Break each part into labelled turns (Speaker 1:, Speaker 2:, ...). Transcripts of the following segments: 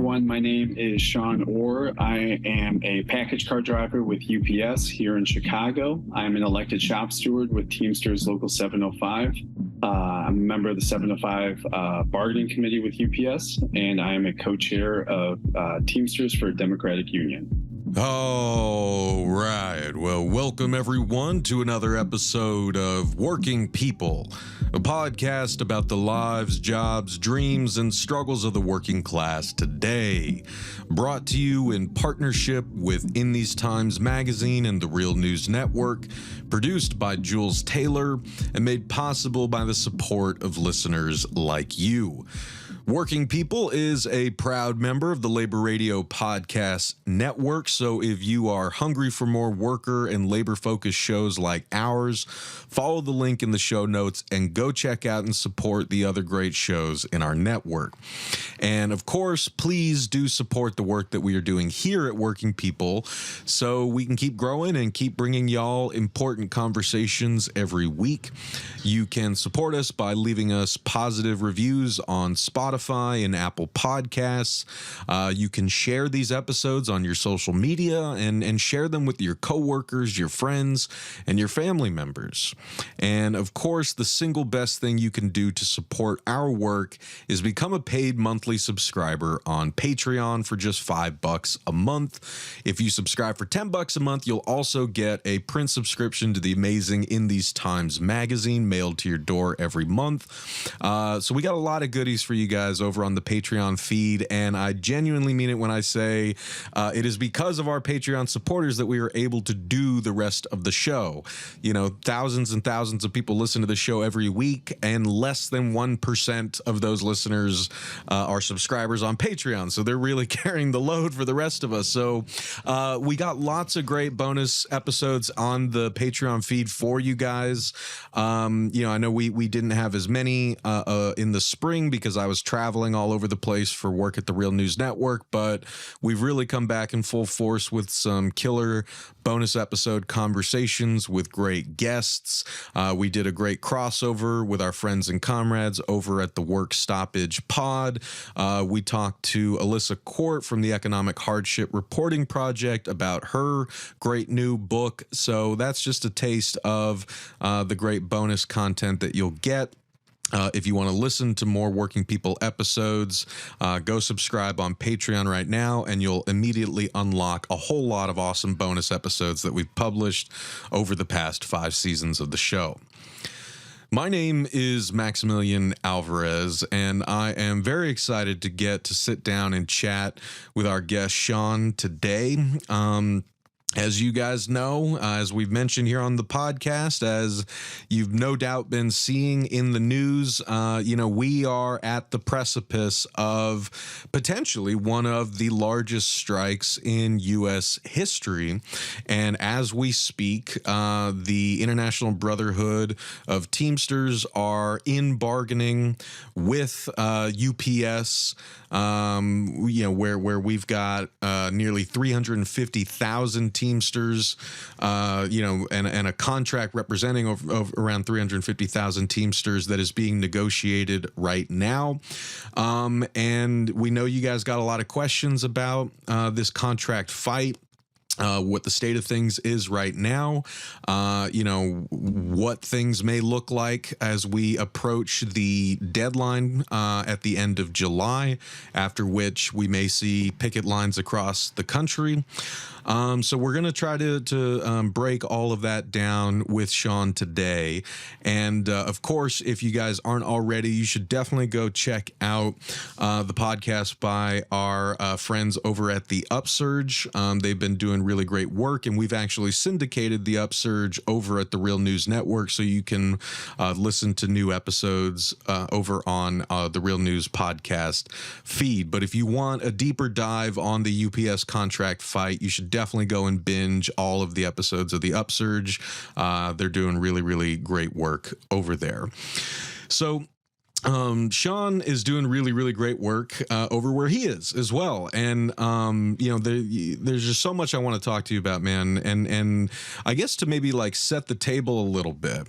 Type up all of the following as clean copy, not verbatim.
Speaker 1: everyone. My name is Sean Orr. I am a package car driver with UPS here in Chicago. I'm an elected shop steward with Teamsters Local 705. I'm a member of the 705 bargaining committee with UPS, and I am a co-chair of Teamsters for Democratic Union.
Speaker 2: All right. Well, welcome everyone to another episode of Working People, a podcast about the lives, jobs, dreams, and struggles of the working class today. Brought to you in partnership with In These Times magazine and the Real News Network, produced by Jules Taylor, and made possible by the support of listeners like you. Working People is a proud member of the Labor Radio Podcast Network, so if you are hungry for more worker and labor-focused shows like ours, follow the link in the show notes and go check out and support the other great shows in our network. And of course, please do support the work that we are doing here at Working People so we can keep growing and keep bringing y'all important conversations every week. You can support us by leaving us positive reviews on Spotify and Apple Podcasts. You can share these episodes on your social media and share them with your coworkers, your friends, and your family members. And of course, the single best thing you can do to support our work is become a paid monthly subscriber on Patreon for just $5 a month. If you subscribe for $10 a month, you'll also get a print subscription to the amazing In These Times magazine mailed to your door every month. So we got a lot of goodies for you guys over on the Patreon feed, and I genuinely mean it when I say it is because of our Patreon supporters that we are able to do the rest of the show. You know, thousands and thousands of people listen to the show every week, and less than 1% of those listeners are subscribers on Patreon, so they're really carrying the load for the rest of us. So we got lots of great bonus episodes on the Patreon feed for you guys. I know we didn't have as many in the spring because I was traveling all over the place for work at the Real News Network, but we've really come back in full force with some killer bonus episode conversations with great guests. We did a great crossover with our friends and comrades over at the Work Stoppage Pod. We talked to Alyssa Court from the Economic Hardship Reporting Project about her great new book. So that's just a taste of the great bonus content that you'll get. If you want to listen to more Working People episodes, go subscribe on Patreon right now, and you'll immediately unlock a whole lot of awesome bonus episodes that we've published over the past 5 seasons of the show. My name is Maximilian Alvarez, and I am very excited to get to sit down and chat with our guest, Sean, today. As you guys know, as we've mentioned here on the podcast, as you've no doubt been seeing in the news, we are at the precipice of potentially one of the largest strikes in U.S. history. And as we speak, the International Brotherhood of Teamsters are in bargaining with UPS, where we've got nearly 350,000 Teamsters, and a contract representing of around 350,000 Teamsters that is being negotiated right now. And we know you guys got a lot of questions about this contract fight. What the state of things is right now, what things may look like as we approach the deadline at the end of July, after which we may see picket lines across the country. So we're going to try to break all of that down with Sean today. And of course, if you guys aren't already, you should definitely go check out the podcast by our friends over at the Upsurge. They've been doing really great work, and we've actually syndicated the Upsurge over at the Real News Network, so you can listen to new episodes over on the Real News podcast feed. But if you want a deeper dive on the UPS contract fight, you should definitely go and binge all of the episodes of the Upsurge. They're doing really, really great work over there. So Sean is doing really, really great work over where he is as well. And, there's just so much I want to talk to you about, man. And I guess to maybe like set the table a little bit.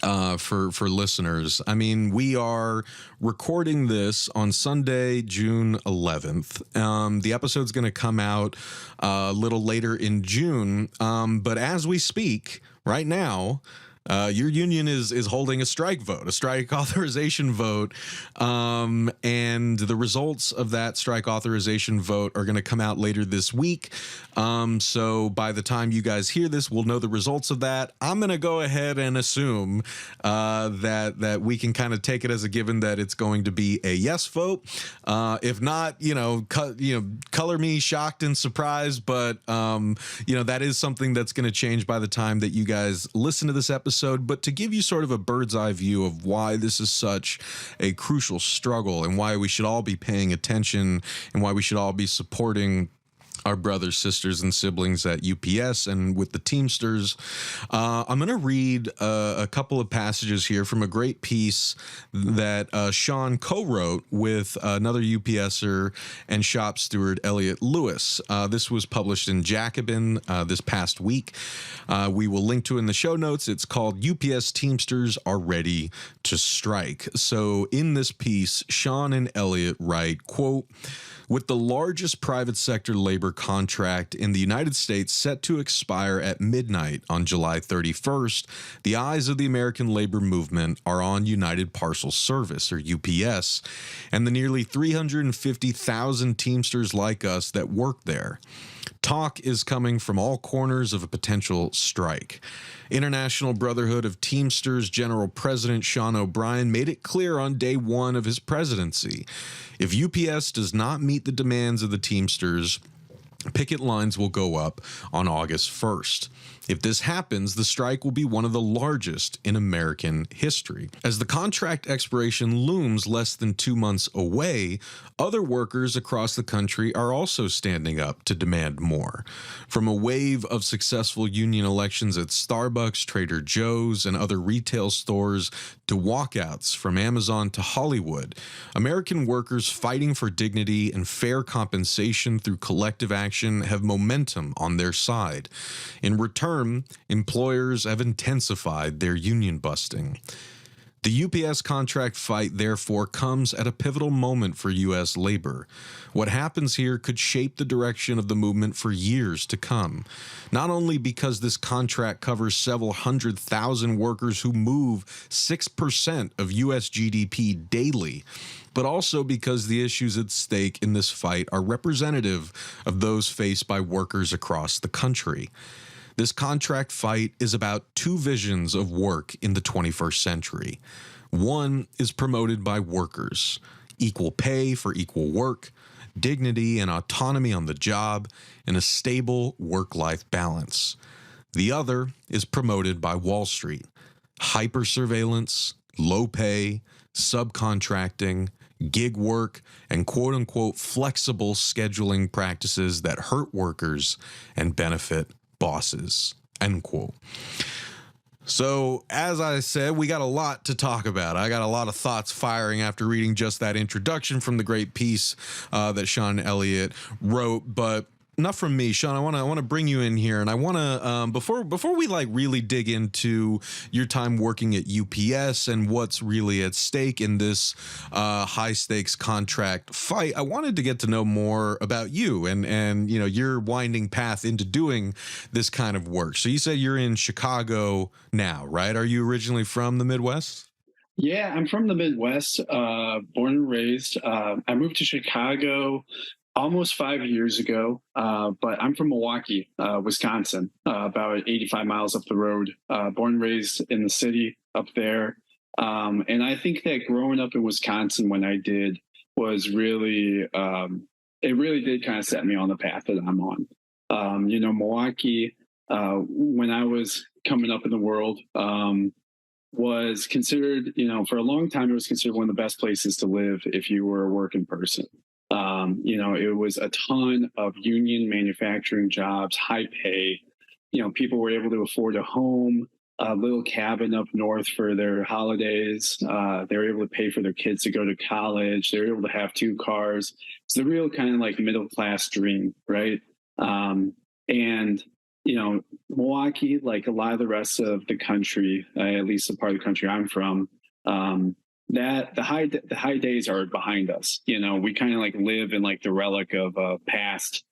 Speaker 2: for listeners. I mean, we are recording this on Sunday, June 11th. The episode's going to come out a little later in June. But as we speak right now, your union is holding a strike authorization vote, and the results of that strike authorization vote are going to come out later this week. So by the time you guys hear this, we'll know the results of that. I'm going to go ahead and assume that we can kind of take it as a given that it's going to be a yes vote. If not, color me shocked and surprised, but that is something that's going to change by the time that you guys listen to this episode. But to give you sort of a bird's eye view of why this is such a crucial struggle and why we should all be paying attention and why we should all be supporting our brothers, sisters, and siblings at UPS and with the Teamsters. I'm going to read a couple of passages here from a great piece that Sean co-wrote with another UPSer and shop steward, Elliot Lewis. This was published in Jacobin this past week. We will link to it in the show notes. It's called UPS Teamsters Are Ready to Strike. So in this piece, Sean and Elliot write, quote, "With the largest private sector labor contract in the United States set to expire at midnight on July 31st, the eyes of the American labor movement are on United Parcel Service, or UPS, and the nearly 350,000 Teamsters like us that work there. Talk is coming from all corners of a potential strike. International Brotherhood of Teamsters General President Sean Orr made it clear on day one of his presidency. If UPS does not meet the demands of the Teamsters, picket lines will go up on August 1st. If this happens, the strike will be one of the largest in American history. As the contract expiration looms less than 2 months away, other workers across the country are also standing up to demand more. From a wave of successful union elections at Starbucks, Trader Joe's, and other retail stores to walkouts from Amazon to Hollywood, American workers fighting for dignity and fair compensation through collective action have momentum on their side. In return, employers have intensified their union busting. The UPS contract fight, therefore, comes at a pivotal moment for U.S. labor. What happens here could shape the direction of the movement for years to come, not only because this contract covers several 100,000 workers who move 6% of U.S. GDP daily, but also because the issues at stake in this fight are representative of those faced by workers across the country. This contract fight is about two visions of work in the 21st century. One is promoted by workers: equal pay for equal work, dignity and autonomy on the job, and a stable work-life balance. The other is promoted by Wall Street: hypersurveillance, low pay, subcontracting, gig work, and quote-unquote flexible scheduling practices that hurt workers and benefit bosses, end quote. So, as I said, we got a lot to talk about. I got a lot of thoughts firing after reading just that introduction from the great piece that Sean and Elliot wrote, but enough from me. Sean, I want to bring you in here, and I want to before we really dig into your time working at UPS and what's really at stake in this high stakes contract fight, I wanted to get to know more about you and your winding path into doing this kind of work. So you said you're in Chicago now, right? Are you originally from the Midwest?
Speaker 1: Yeah, I'm from the Midwest, born and raised. I moved to Chicago almost 5 years ago, but I'm from Milwaukee, Wisconsin, about 85 miles up the road. Born and raised in the city up there. And I think that growing up in Wisconsin when I did was really, it really did kind of set me on the path that I'm on. Milwaukee, when I was coming up in the world, was considered, for a long time, it was considered one of the best places to live if you were a working person. It was a ton of union manufacturing jobs, high pay. People were able to afford a home, a little cabin up north for their holidays. They were able to pay for their kids to go to college. They were able to have 2 cars. It's the real kind of like middle class dream, right? And Milwaukee, like a lot of the rest of the country, at least the part of the country I'm from, that the high days are behind us. We kind of like live in like the relic of a past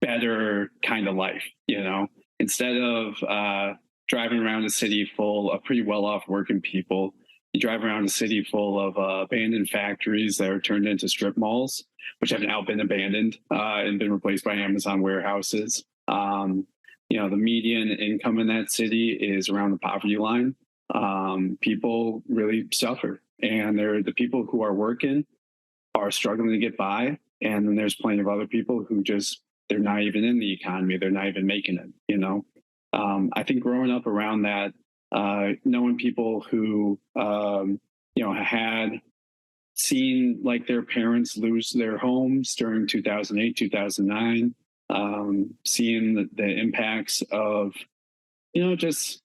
Speaker 1: better kind of life. Instead of driving around a city full of pretty well-off working people, you drive around a city full of abandoned factories that are turned into strip malls, which have now been abandoned and been replaced by Amazon warehouses. The median income in that city is around the poverty line. People really suffer, and the people who are working are struggling to get by. And then there's plenty of other people who they're not even in the economy. They're not even making it, I think growing up around that, knowing people who, had seen like their parents lose their homes during 2008, 2009, seeing the impacts of, just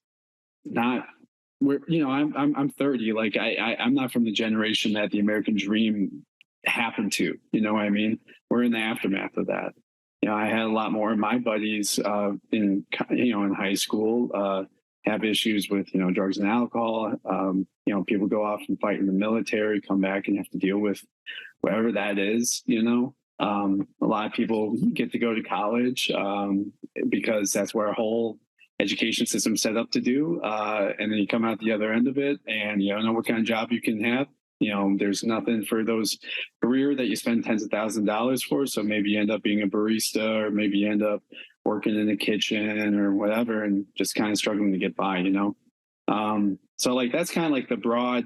Speaker 1: not where, I'm 30, like I'm not from the generation that the American dream happened to, you know what I mean? We're in the aftermath of that. I had a lot more of my buddies in high school have issues with, drugs and alcohol. People go off and fight in the military, come back and have to deal with whatever that is, a lot of people get to go to college because that's where our whole education system set up to do. And then you come out the other end of it and you don't know what kind of job you can have. There's nothing for those career that you spend tens of thousands of dollars for. So maybe you end up being a barista, or maybe you end up working in the kitchen or whatever, and just kind of struggling to get by, So like, that's kind of like the broad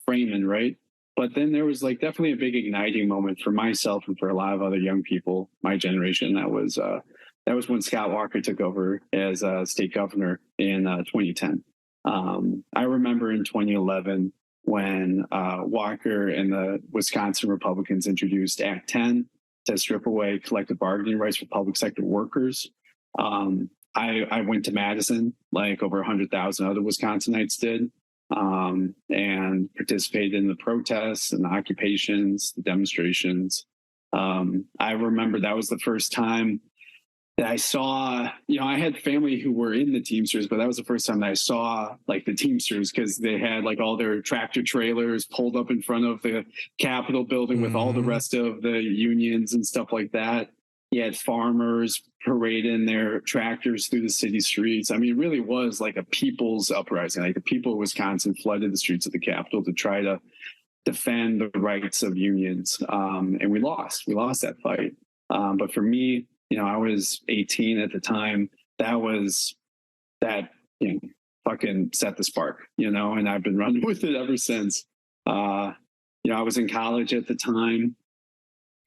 Speaker 1: framing, right? But then there was like definitely a big igniting moment for myself and for a lot of other young people, my generation. That was when Scott Walker took over as state governor in 2010. I remember in 2011 when Walker and the Wisconsin Republicans introduced Act 10 to strip away collective bargaining rights for public sector workers. I went to Madison, like over 100,000 other Wisconsinites did, and participated in the protests and the occupations, the demonstrations. I remember that was the first time that I saw, I had family who were in the Teamsters, but that was the first time that I saw like the Teamsters, because they had like all their tractor trailers pulled up in front of the Capitol building with all the rest of the unions and stuff like that. You had farmers parading their tractors through the city streets. I mean, it really was like a people's uprising. Like the people of Wisconsin flooded the streets of the Capitol to try to defend the rights of unions. And we lost that fight. But for me, I was 18 at the time. That fucking set the spark, and I've been running with it ever since. I was in college at the time.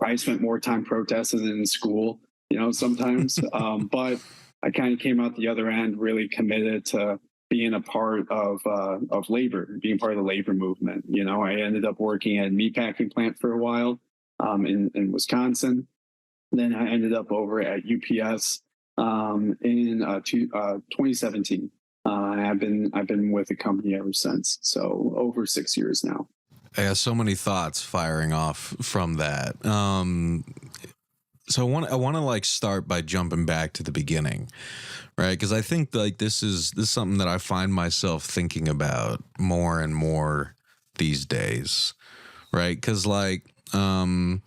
Speaker 1: I spent more time protesting than in school, sometimes. But I kind of came out the other end really committed to being a part of labor, being part of the labor movement. I ended up working at a meatpacking plant for a while in Wisconsin. Then I ended up over at UPS in 2017. I've been with the company ever since, so over 6 years now.
Speaker 2: I have so many thoughts firing off from that. So I want to like start by jumping back to the beginning, right? Because I think like this is something that I find myself thinking about more and more these days, right? Because like in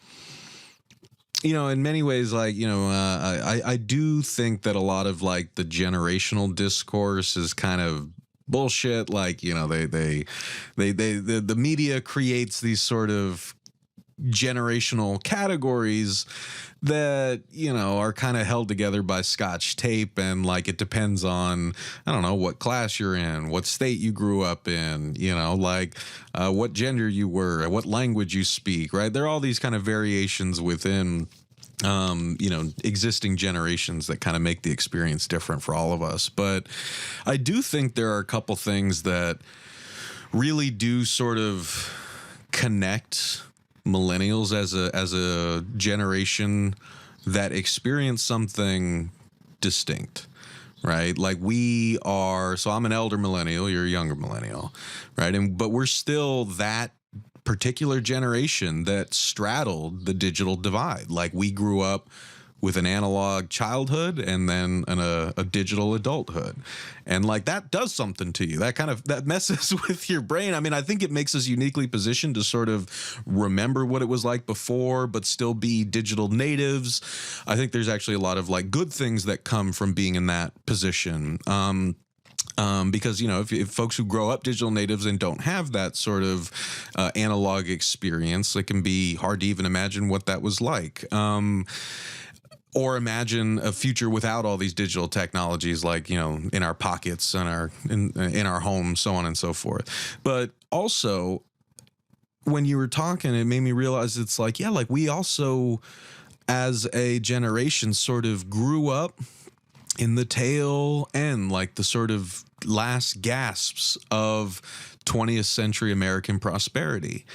Speaker 2: many ways, like, I do think that a lot of like the generational discourse is kind of bullshit. Like, the media creates these sort of generational categories that, are kind of held together by Scotch tape. And like, it depends on, I don't know, what class you're in, what state you grew up in, what gender you were, what language you speak, right? There are all these kind of variations within, existing generations that kind of make the experience different for all of us. But I do think there are a couple things that really do sort of connect millennials as a generation that experience something distinct, right? Like so I'm an elder millennial, you're a younger millennial, right? But we're still that particular generation that straddled the digital divide. Like we grew up with an analog childhood and then a digital adulthood. And like that does something to you. That messes with your brain. I mean, I think it makes us uniquely positioned to sort of remember what it was like before, but still be digital natives. I think there's actually a lot of like good things that come from being in that position. Because, you know, if folks who grow up digital natives and don't have that sort of analog experience, it can be hard to even imagine what that was like. Or imagine a future without all these digital technologies, like, you know, in our pockets and in our homes, so on and so forth. But also, when you were talking, it made me realize it's like, yeah, like we also, as a generation, sort of grew up in the tail end, like the sort of last gasps of 20th century American prosperity.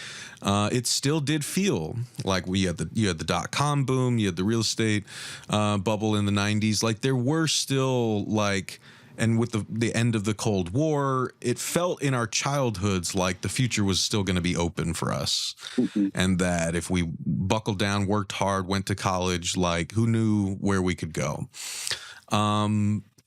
Speaker 2: It still did feel like you had the .com boom, you had the real estate bubble in the 90s. Like there were still like, and with the end of the Cold War, it felt in our childhoods like the future was still going to be open for us. Mm-hmm. And that if we buckled down, worked hard, went to college, like who knew where we could go.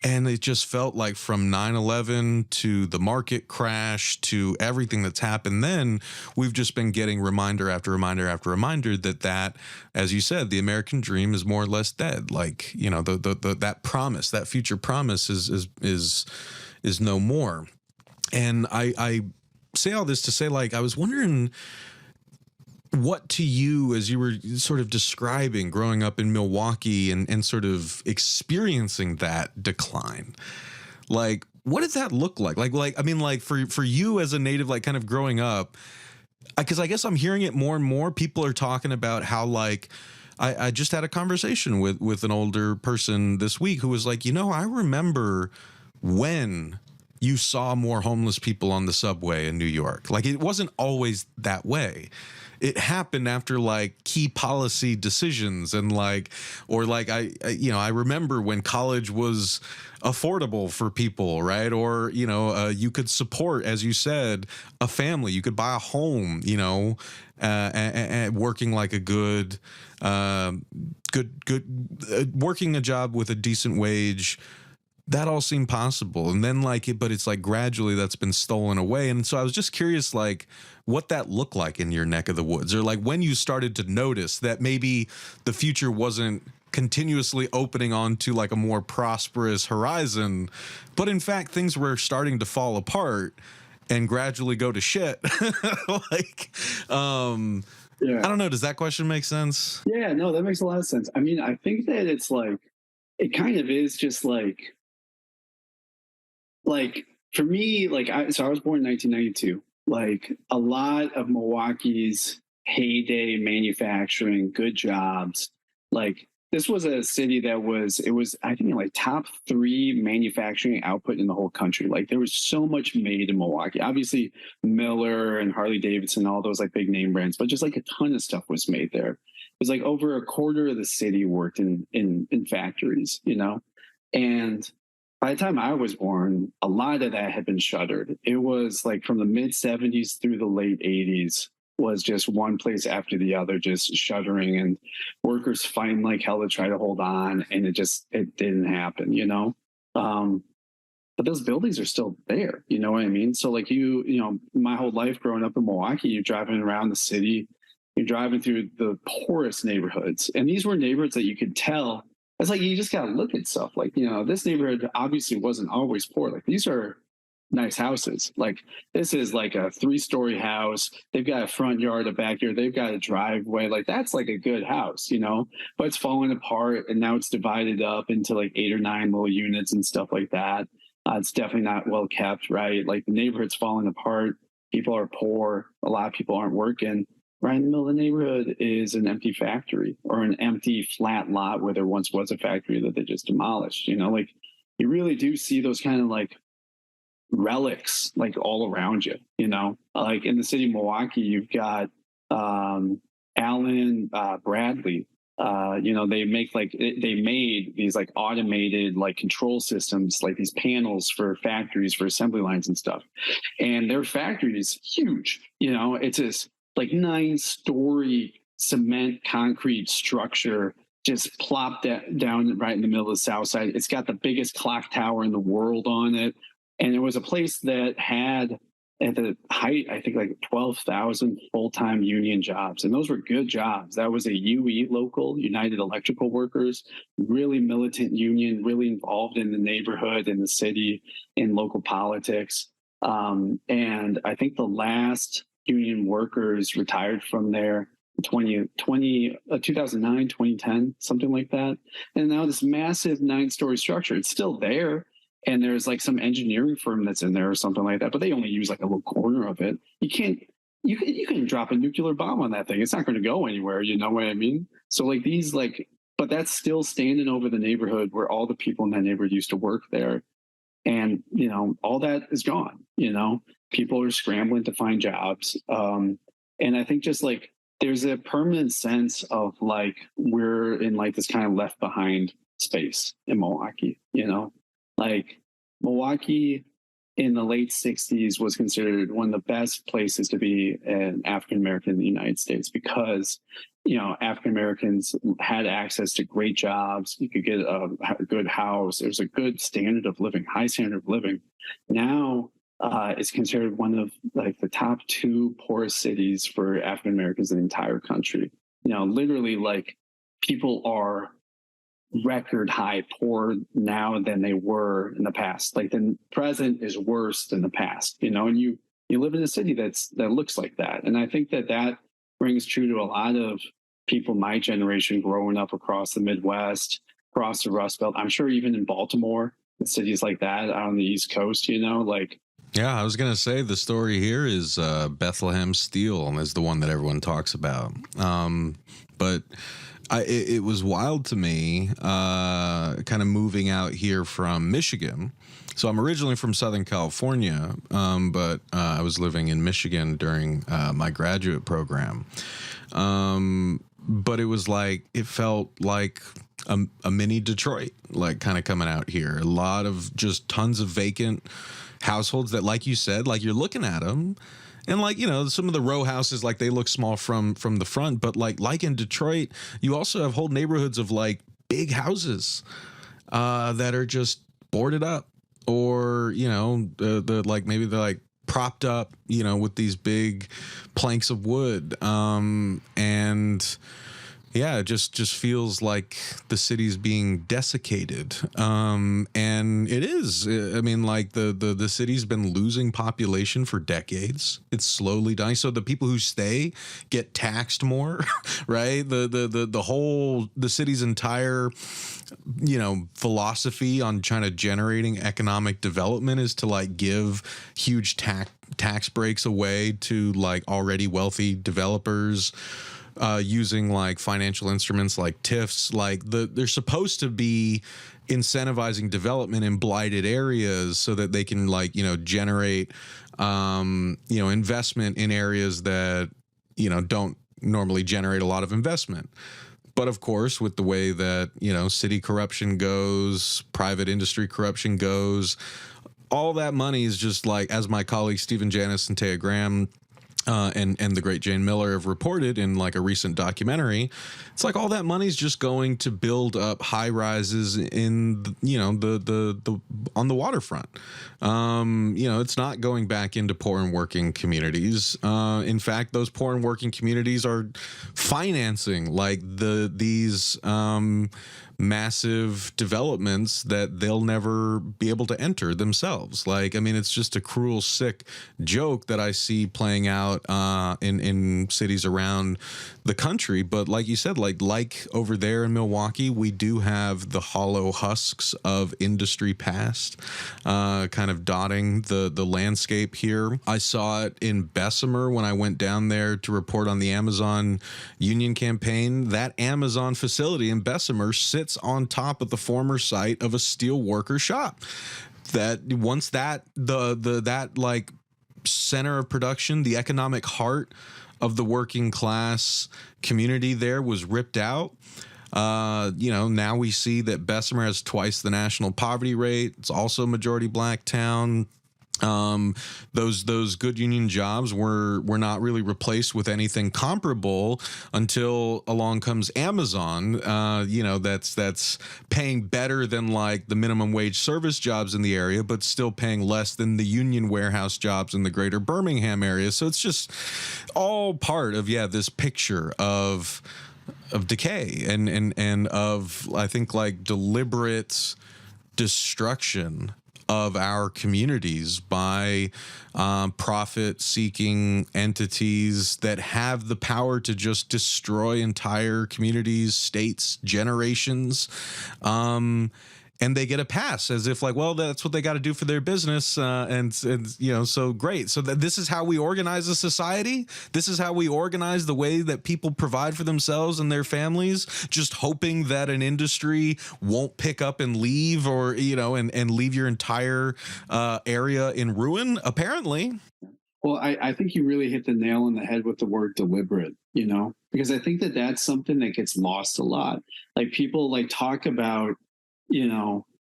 Speaker 2: And it just felt like from 9/11 to the market crash to everything that's happened then, we've just been getting reminder after reminder after reminder that, as you said, the American dream is more or less dead. Like, you know, that promise, that future promise is no more. And I say all this to say, like, I was wondering what to you, as you were sort of describing growing up in Milwaukee and sort of experiencing that decline, like, what did that look like? Like, I mean, like for you as a native, like kind of growing up, because I guess I'm hearing it more and more. People are talking about how, like, I just had a conversation with an older person this week who was like, you know, I remember when you saw more homeless people on the subway in New York. Like, it wasn't always that way. It happened after like key policy decisions and like, or like I remember when college was affordable for people, right? Or, you know, you could support, as you said, a family. You could buy a home, you know, and working like a good working a job with a decent wage. That all seemed possible. And then but it's like gradually that's been stolen away. And so I was just curious, like, what that looked like in your neck of the woods, or like when you started to notice that maybe the future wasn't continuously opening onto like a more prosperous horizon, but in fact, things were starting to fall apart and gradually go to shit. Like, yeah. I don't know. Does that question make sense?
Speaker 1: Yeah, no, that makes a lot of sense. I mean, I think that it's like, it kind of is just like for me, I was born in 1992. Like a lot of Milwaukee's heyday manufacturing, good jobs. Like this was a city that was I think like top 3 manufacturing output in the whole country. Like there was so much made in Milwaukee. Obviously Miller and Harley Davidson, all those like big name brands, but just like a ton of stuff was made there. It was like over a quarter of the city worked in factories, you know, and by the time I was born, a lot of that had been shuttered. It was like from the mid 70s through the late 80s was just one place after the other, just shuttering, and workers fighting like hell to try to hold on. And it didn't happen, you know? But those buildings are still there. You know what I mean? So like you know, my whole life growing up in Milwaukee, you're driving around the city, you're driving through the poorest neighborhoods. And these were neighborhoods that you could tell. It's like, you just got to look at stuff like, you know, this neighborhood obviously wasn't always poor. Like these are nice houses. Like this is like a 3-story house. They've got a front yard, a backyard. They've got a driveway. Like that's like a good house, you know, but it's falling apart. And now it's divided up into like 8 or 9 little units and stuff like that. It's definitely not well kept, right? Like the neighborhood's falling apart. People are poor. A lot of people aren't working. Right in the middle of the neighborhood is an empty factory or an empty flat lot where there once was a factory that they just demolished. You know, like you really do see those kind of like relics like all around you, you know, like in the city of Milwaukee, you've got Allen Bradley. You know, they made these like automated like control systems, like these panels for factories for assembly lines and stuff. And their factory is huge. You know, it's this like 9-story cement concrete structure just plopped down right in the middle of the South Side. It's got the biggest clock tower in the world on it. And it was a place that had, at the height, I think like 12,000 full-time union jobs. And those were good jobs. That was a UE local, United Electrical Workers, really militant union, really involved in the neighborhood, in the city, in local politics. And I think the last union workers retired from there 2009, 2010, something like that. And now this massive 9-story structure, it's still there. And there's like some engineering firm that's in there or something like that, but they only use like a little corner of it. You can drop a nuclear bomb on that thing. It's not going to go anywhere. You know what I mean? So like these, like, but that's still standing over the neighborhood where all the people in that neighborhood used to work there. And, you know, all that is gone. You know, people are scrambling to find jobs. And I think just like, there's a permanent sense of like, we're in like this kind of left behind space in Milwaukee, you know? Like Milwaukee in the late 60s was considered one of the best places to be an African-American in the United States because, you know, African-Americans had access to great jobs. You could get a good house. There's a good standard of living, high standard of living. Now it's considered one of like the top 2 poorest cities for African-Americans in the entire country. You know, literally like people are record high poor now than they were in the past. Like the present is worse than the past, you know, and you live in a city that looks like that. And I think that rings true to a lot of people my generation growing up across the Midwest, across the Rust Belt. I'm sure even in Baltimore, and cities like that out on the East Coast, you know, like.
Speaker 2: Yeah, I was going to say the story here is Bethlehem Steel is the one that everyone talks about. But it was wild to me, kind of moving out here from Michigan. So I'm originally from Southern California, but I was living in Michigan during my graduate program. But it was like, it felt like a mini Detroit, like kind of coming out here. A lot of just tons of vacant households that, like you said, like you're looking at them. And like, you know, some of the row houses, like they look small from the front, but like in Detroit, you also have whole neighborhoods of like big houses that are just boarded up, or, you know, the like maybe they're like propped up, you know, with these big planks of wood. And yeah, it just feels like the city's being desiccated. And it is. I mean, like the city's been losing population for decades. It's slowly dying. So the people who stay get taxed more, right? The city's entire, you know, philosophy on trying to generating economic development is to like give huge tax breaks away to like already wealthy developers. Using like financial instruments like TIFs, like they're supposed to be incentivizing development in blighted areas so that they can like, you know, generate, you know, investment in areas that, you know, don't normally generate a lot of investment. But of course, with the way that, you know, city corruption goes, private industry corruption goes, all that money is just like, as my colleagues Stephen Janis and Taya Graham and the great Jane Miller have reported in like a recent documentary, it's like all that money's just going to build up high rises in, you know, the on the waterfront. You know, it's not going back into poor and working communities. In fact, those poor and working communities are financing like these massive developments that they'll never be able to enter themselves. Like, I mean, it's just a cruel, sick joke that I see playing out in cities around the country. But like you said, like over there in Milwaukee, we do have the hollow husks of industry past kind of dotting the landscape here. I saw it in Bessemer when I went down there to report on the Amazon union campaign. That Amazon facility in Bessemer sits on top of the former site of a steel worker shop. That once that that like center of production, the economic heart of the working class community there was ripped out. You know, now we see that Bessemer has twice the national poverty rate. It's also a majority black town. Those good union jobs were not really replaced with anything comparable until along comes Amazon. That's paying better than like the minimum wage service jobs in the area, but still paying less than the union warehouse jobs in the greater Birmingham area. So it's just all part of this picture of decay and of, I think, like deliberate destruction of our communities by profit-seeking entities that have the power to just destroy entire communities, states, generations. And they get a pass as if like, well, that's what they got to do for their business. And so great. So this is how we organize a society. This is how we organize the way that people provide for themselves and their families, just hoping that an industry won't pick up and leave or, and leave your entire area in ruin, apparently.
Speaker 1: Well, I think you really hit the nail on the head with the word deliberate, because I think that that's something that gets lost a lot. Like people like talk about,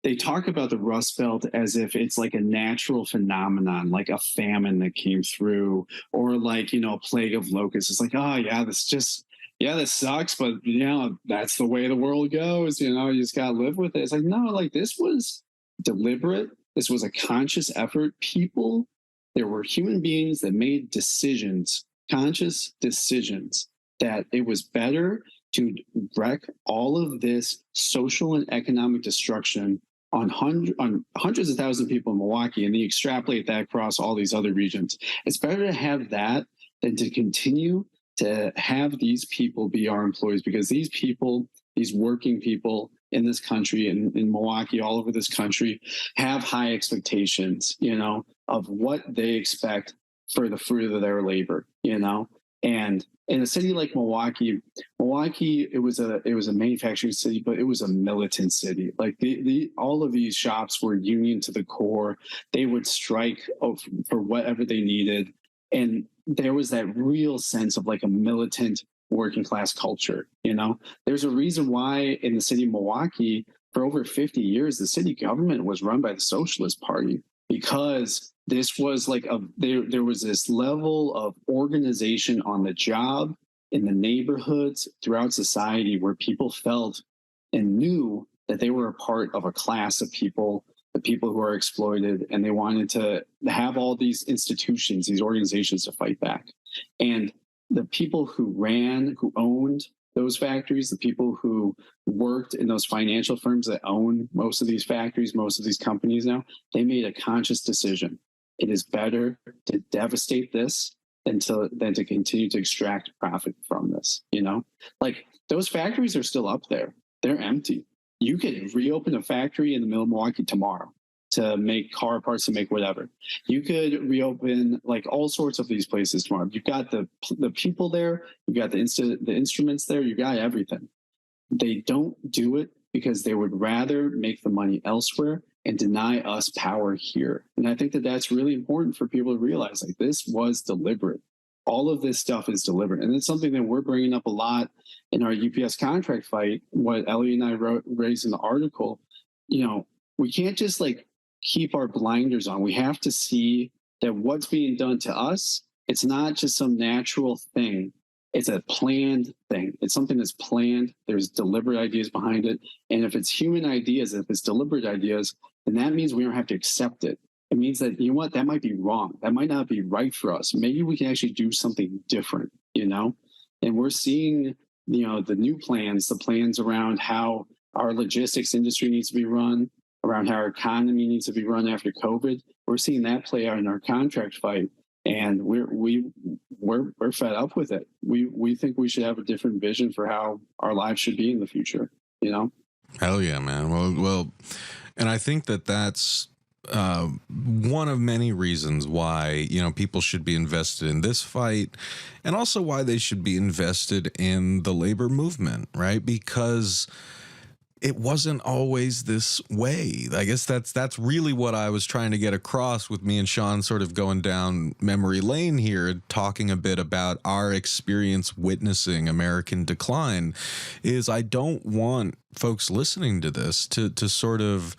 Speaker 1: they talk about the Rust Belt as if it's like a natural phenomenon, like a famine that came through, or like, a plague of locusts. It's like, oh yeah, this sucks, but that's the way the world goes. You just gotta live with it. It's like, no, like this was deliberate. This was a conscious effort. There were human beings that made decisions, conscious decisions, that it was better to wreak all of this social and economic destruction on hundreds of thousands of people in Milwaukee, and then you extrapolate that across all these other regions. It's better to have that than to continue to have these people be our employees, because these people, these working people in this country, in Milwaukee, all over this country, have high expectations, of what they expect for the fruit of their labor, And in a city like Milwaukee, it was a manufacturing city, but it was a militant city. Like all of these shops were union to the core. They would strike for whatever they needed, and there was that real sense of like a militant working class culture. There's a reason why in the city of Milwaukee, for over 50 years, the city government was run by the Socialist Party, because this was like there was this level of organization on the job in the neighborhoods throughout society where people felt and knew that they were a part of a class of people, the people who are exploited, and they wanted to have all these institutions, these organizations to fight back. And the people who owned those factories, the people who worked in those financial firms that own most of these factories, most of these companies now, they made a conscious decision. It is better to devastate this than to continue to extract profit from this. Like those factories are still up there. They're empty. You could reopen a factory in the middle of Milwaukee tomorrow to make car parts, to make whatever. You could reopen like all sorts of these places tomorrow. You've got the people there. You've got the instruments there. You got everything. They don't do it because they would rather make the money elsewhere and deny us power here. And I think that that's really important for people to realize, like, this was deliberate. All of this stuff is deliberate. And it's something that we're bringing up a lot in our UPS contract fight. What Elliot and I raised in the article, we can't just like keep our blinders on. We have to see that what's being done to us, it's not just some natural thing. It's a planned thing. It's something that's planned. There's deliberate ideas behind it. And if it's human ideas, if it's deliberate ideas, then that means we don't have to accept it. It means that, that might be wrong. That might not be right for us. Maybe we can actually do something different, And we're seeing, the new plans, the plans around how our logistics industry needs to be run, around how our economy needs to be run after COVID. We're seeing that play out in our contract fight. And we're fed up with it. We think we should have a different vision for how our lives should be in the future.
Speaker 2: Hell yeah, man. Well, and I think that's one of many reasons why people should be invested in this fight, and also why they should be invested in the labor movement, right? Because it wasn't always this way. I guess that's really what I was trying to get across with me and Sean sort of going down memory lane here, talking a bit about our experience witnessing American decline. Is I don't want folks listening to this to sort of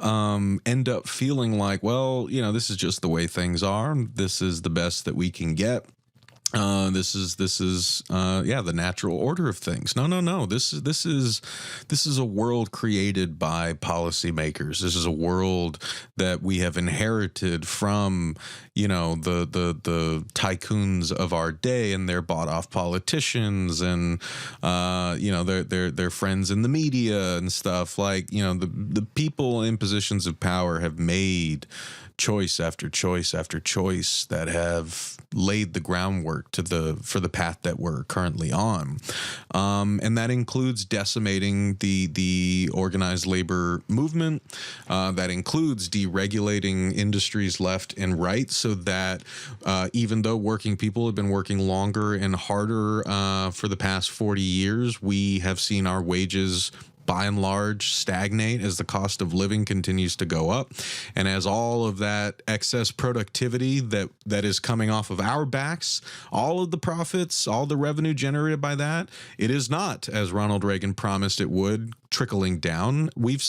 Speaker 2: end up feeling like, well, this is just the way things are. This is the best that we can get. This is the natural order of things. No. This is a world created by policymakers. This is a world that we have inherited from, the tycoons of our day and their bought off politicians and, their friends in the media and stuff. Like, the people in positions of power have made choice after choice after choice that have laid the groundwork for the path that we're currently on, and that includes decimating the organized labor movement. That includes deregulating industries left and right, so that even though working people have been working longer and harder for the past 40 years, we have seen our wages by and large stagnate as the cost of living continues to go up, and as all of that excess productivity that is coming off of our backs, all of the profits, all the revenue generated by that, it is not, as Ronald Reagan promised it would, trickling down. We've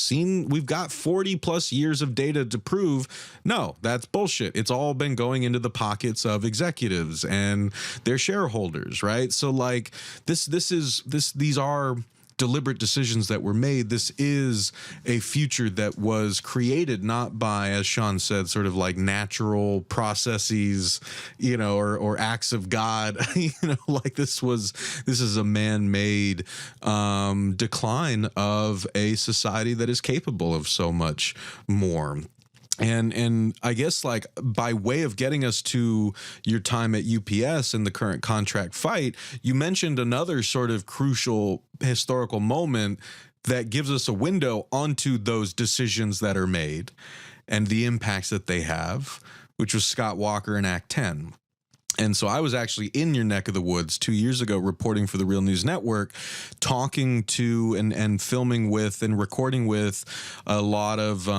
Speaker 2: got 40 plus years of data to prove no, that's bullshit. It's all been going into the pockets of executives and their shareholders, right? So like these are deliberate decisions that were made. This is a future that was created not by, as Sean said, sort of like natural processes, or acts of God. Like this is a man-made decline of a society that is capable of so much more. And I guess, like, by way of getting us to your time at UPS and the current contract fight, you mentioned another sort of crucial historical moment that gives us a window onto those decisions that are made and the impacts that they have, which was Scott Walker and Act 10. And so I was actually in your neck of the woods 2 years ago reporting for the Real News Network, talking to and filming with and recording with a lot of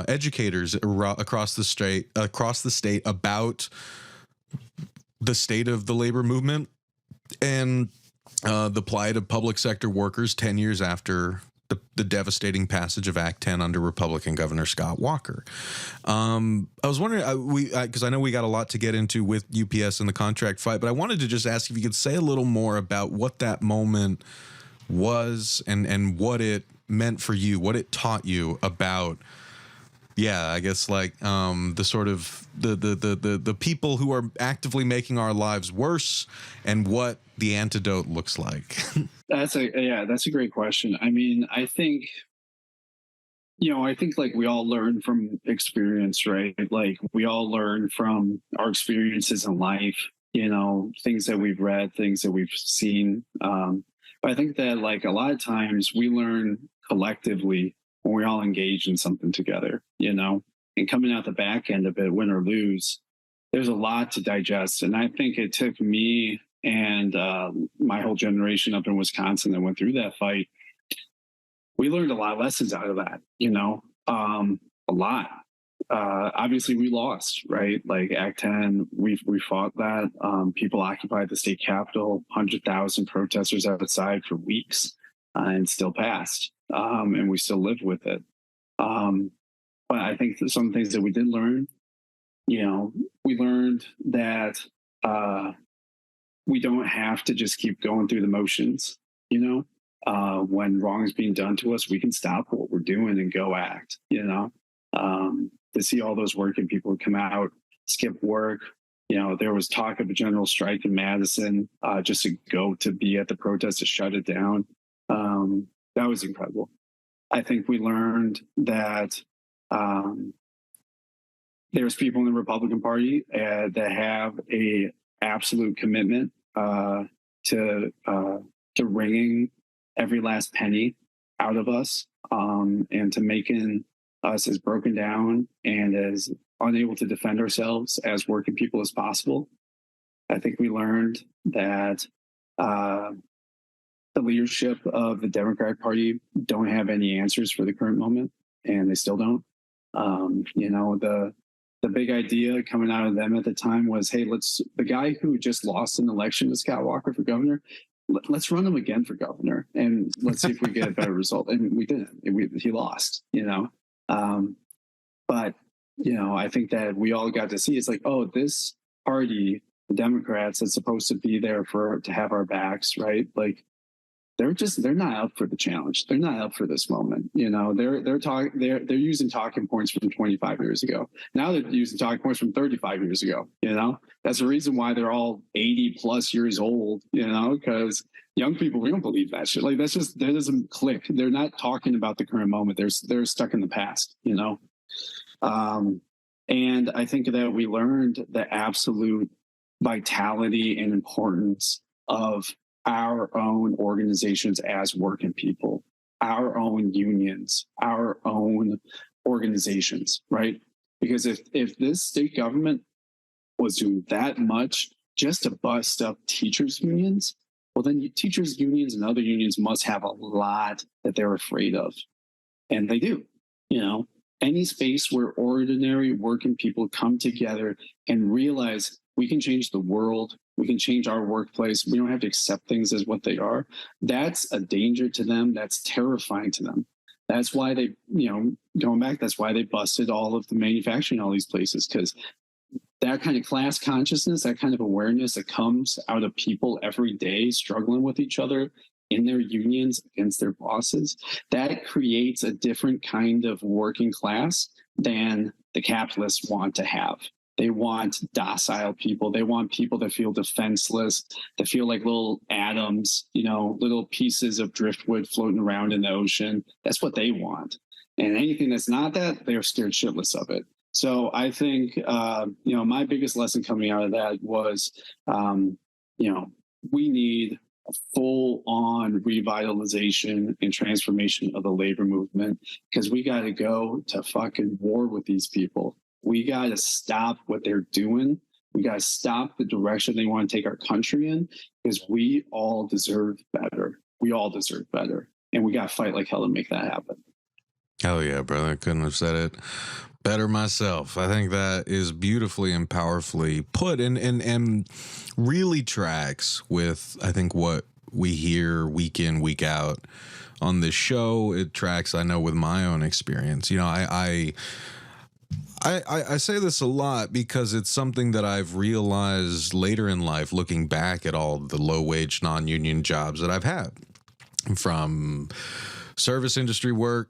Speaker 2: educators across the state about the state of the labor movement and the plight of public sector workers 10 years after the devastating passage of Act 10 under Republican Governor Scott Walker. I was wondering, because I know we got a lot to get into with UPS and the contract fight, but I wanted to just ask if you could say a little more about what that moment was and what it meant for you, what it taught you about, I guess, like the sort of the people who are actively making our lives worse and what the antidote looks like.
Speaker 1: That's a great question. I mean, I think like we all learn from experience, right? Like we all learn from our experiences in life, things that we've read, things that we've seen. But I think that, like, a lot of times we learn collectively when we all engage in something together, and coming out the back end of it, win or lose, there's a lot to digest. And I think it took me and my whole generation up in Wisconsin that went through that fight, we learned a lot of lessons out of that, a lot. Obviously we lost, right? Like Act 10, we fought that. People occupied the state capitol, 100,000 protesters outside for weeks, and still passed. And we still live with it. But I think some of the things that we did learn, we learned that we don't have to just keep going through the motions, when wrong is being done to us, we can stop what we're doing and go act, to see all those working people come out, skip work. There was talk of a general strike in Madison, just to be at the protest to shut it down. That was incredible. I think we learned that there's people in the Republican Party that have a absolute commitment to wringing every last penny out of us, and to making us as broken down and as unable to defend ourselves as working people as possible. I think we learned that the the leadership of the Democratic Party don't have any answers for the current moment, and they still don't. The big idea coming out of them at the time was, hey, the guy who just lost an election to Scott Walker for governor, let's run him again for governor, and let's see if we get a better result. And we didn't. He lost, But, I think that we all got to see, it's like, oh, this party, the Democrats, that's supposed to be there to have our backs, right? Like, they're not up for the challenge. They're not up for this moment. They're using talking points from 25 years ago. Now they're using talking points from 35 years ago. That's the reason why they're all 80 plus years old, because young people, we don't believe that shit. Like, that doesn't click. They're not talking about the current moment. They're stuck in the past, and I think that we learned the absolute vitality and importance of our own organizations as working people, our own unions, our own organizations, right? Because if this state government was doing that much just to bust up teachers' unions, well, then teachers' unions and other unions must have a lot that they're afraid of. And they do, any space where ordinary working people come together and realize we can change the world, we can change our workplace, we don't have to accept things as what they are. That's a danger to them. That's terrifying to them. That's why they, going back, that's why they busted all of the manufacturing, all these places, because that kind of class consciousness, that kind of awareness that comes out of people every day struggling with each other in their unions against their bosses, that creates a different kind of working class than the capitalists want to have. They want docile people. They want people that feel defenseless, that feel like little atoms, little pieces of driftwood floating around in the ocean. That's what they want. And anything that's not that, they're scared shitless of it. So I think, my biggest lesson coming out of that was, we need a full-on revitalization and transformation of the labor movement, because we got to go to fucking war with these people. We got to stop what they're doing. We got to stop the direction they want to take our country in, because we all deserve better. We all deserve better. And we got to fight like hell to make that happen.
Speaker 2: Hell yeah, brother. I couldn't have said it better myself. I think that is beautifully and powerfully put, and really tracks with, I think, what we hear week in, week out on this show. It tracks, I know, with my own experience. I say this a lot because it's something that I've realized later in life, looking back at all the low-wage, non-union jobs that I've had, from service industry work,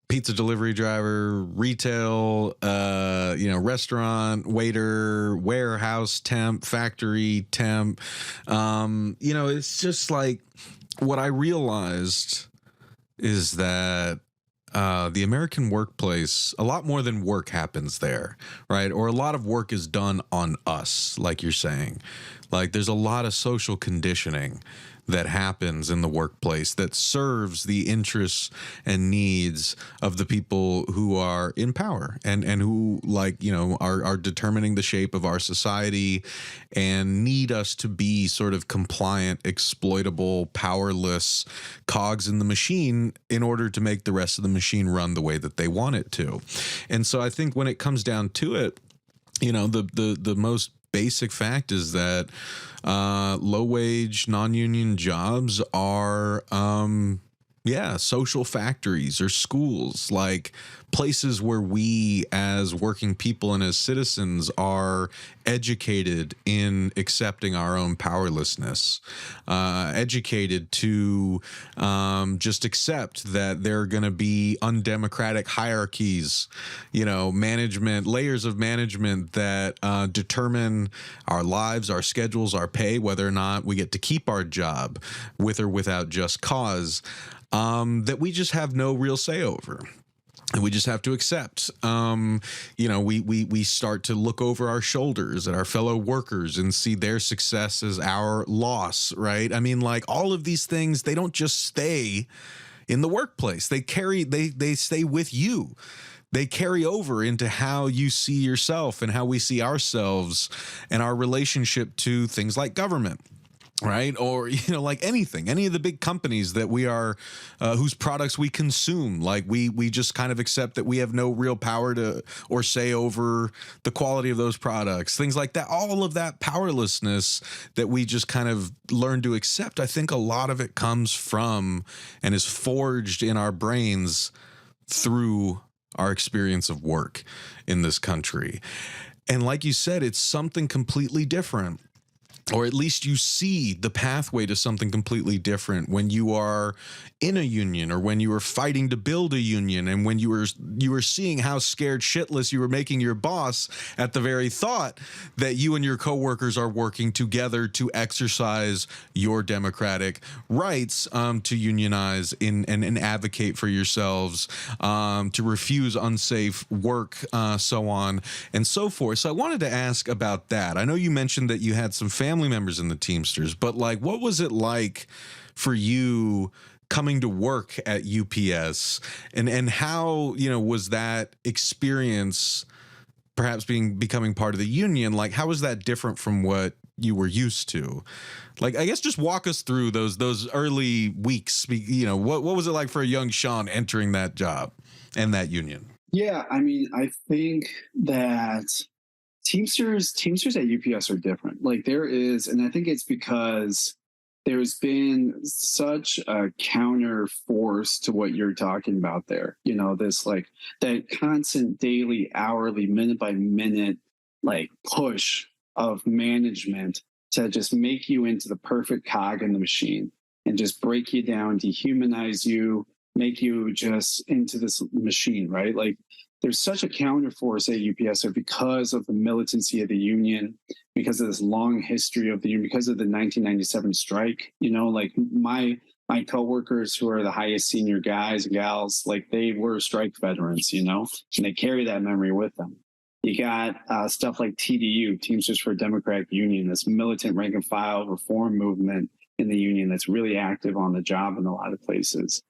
Speaker 2: pizza delivery driver, retail, restaurant waiter, warehouse temp, factory temp. It's just like, what I realized is that the American workplace, a lot more than work happens there, right? Or a lot of work is done on us, like you're saying. Like, there's a lot of social conditioning that happens in the workplace that serves the interests and needs of the people who are in power and who, are determining the shape of our society and need us to be sort of compliant, exploitable, powerless cogs in the machine in order to make the rest of the machine run the way that they want it to. And so I think when it comes down to it, the most basic fact is that low-wage, non-union jobs are, social factories or schools, like places where we as working people and as citizens are educated in accepting our own powerlessness, educated to just accept that there are going to be undemocratic hierarchies, management, layers of management that determine our lives, our schedules, our pay, whether or not we get to keep our job with or without just cause, that we just have no real say over. And we just have to accept. We start to look over our shoulders at our fellow workers and see their success as our loss, right? I mean, like, all of these things, they don't just stay in the workplace. They stay with you. They carry over into how you see yourself and how we see ourselves and our relationship to things like government. right? Or, like any of the big companies that we are, whose products we consume, like we just kind of accept that we have no real power to or say over the quality of those products, things like that. All of that powerlessness that we just kind of learn to accept, I think a lot of it comes from and is forged in our brains through our experience of work in this country. And like you said, it's something completely different, or at least you see the pathway to something completely different when you are in a union, or when you were fighting to build a union, and when you were seeing how scared shitless you were making your boss at the very thought that you and your coworkers are working together to exercise your democratic rights, to unionize and advocate for yourselves, to refuse unsafe work, so on and so forth. So I wanted to ask about that. I know you mentioned that you had some family members in the Teamsters, but like, what was it like for you coming to work at UPS, and how, was that experience, perhaps becoming part of the union? Like, how was that different from what you were used to? Like, I guess just walk us through those early weeks. What was it like for a young Sean entering that job and that union?
Speaker 1: Yeah, I mean, I think that Teamsters at UPS are different. Like, there is, and I think it's because there's been such a counter force to what you're talking about there. This, like, that constant daily, hourly, minute by minute, like, push of management to just make you into the perfect cog in the machine and just break you down, dehumanize you, make you just into this machine, right? Like, there's such a counterforce at UPS because of the militancy of the union, because of this long history of the union, because of the 1997 strike. Like, my coworkers, who are the highest senior guys and gals, like, they were strike veterans, and they carry that memory with them. You got stuff like TDU, Teamsters for Democratic Union, this militant rank and file reform movement in the union that's really active on the job in a lot of places.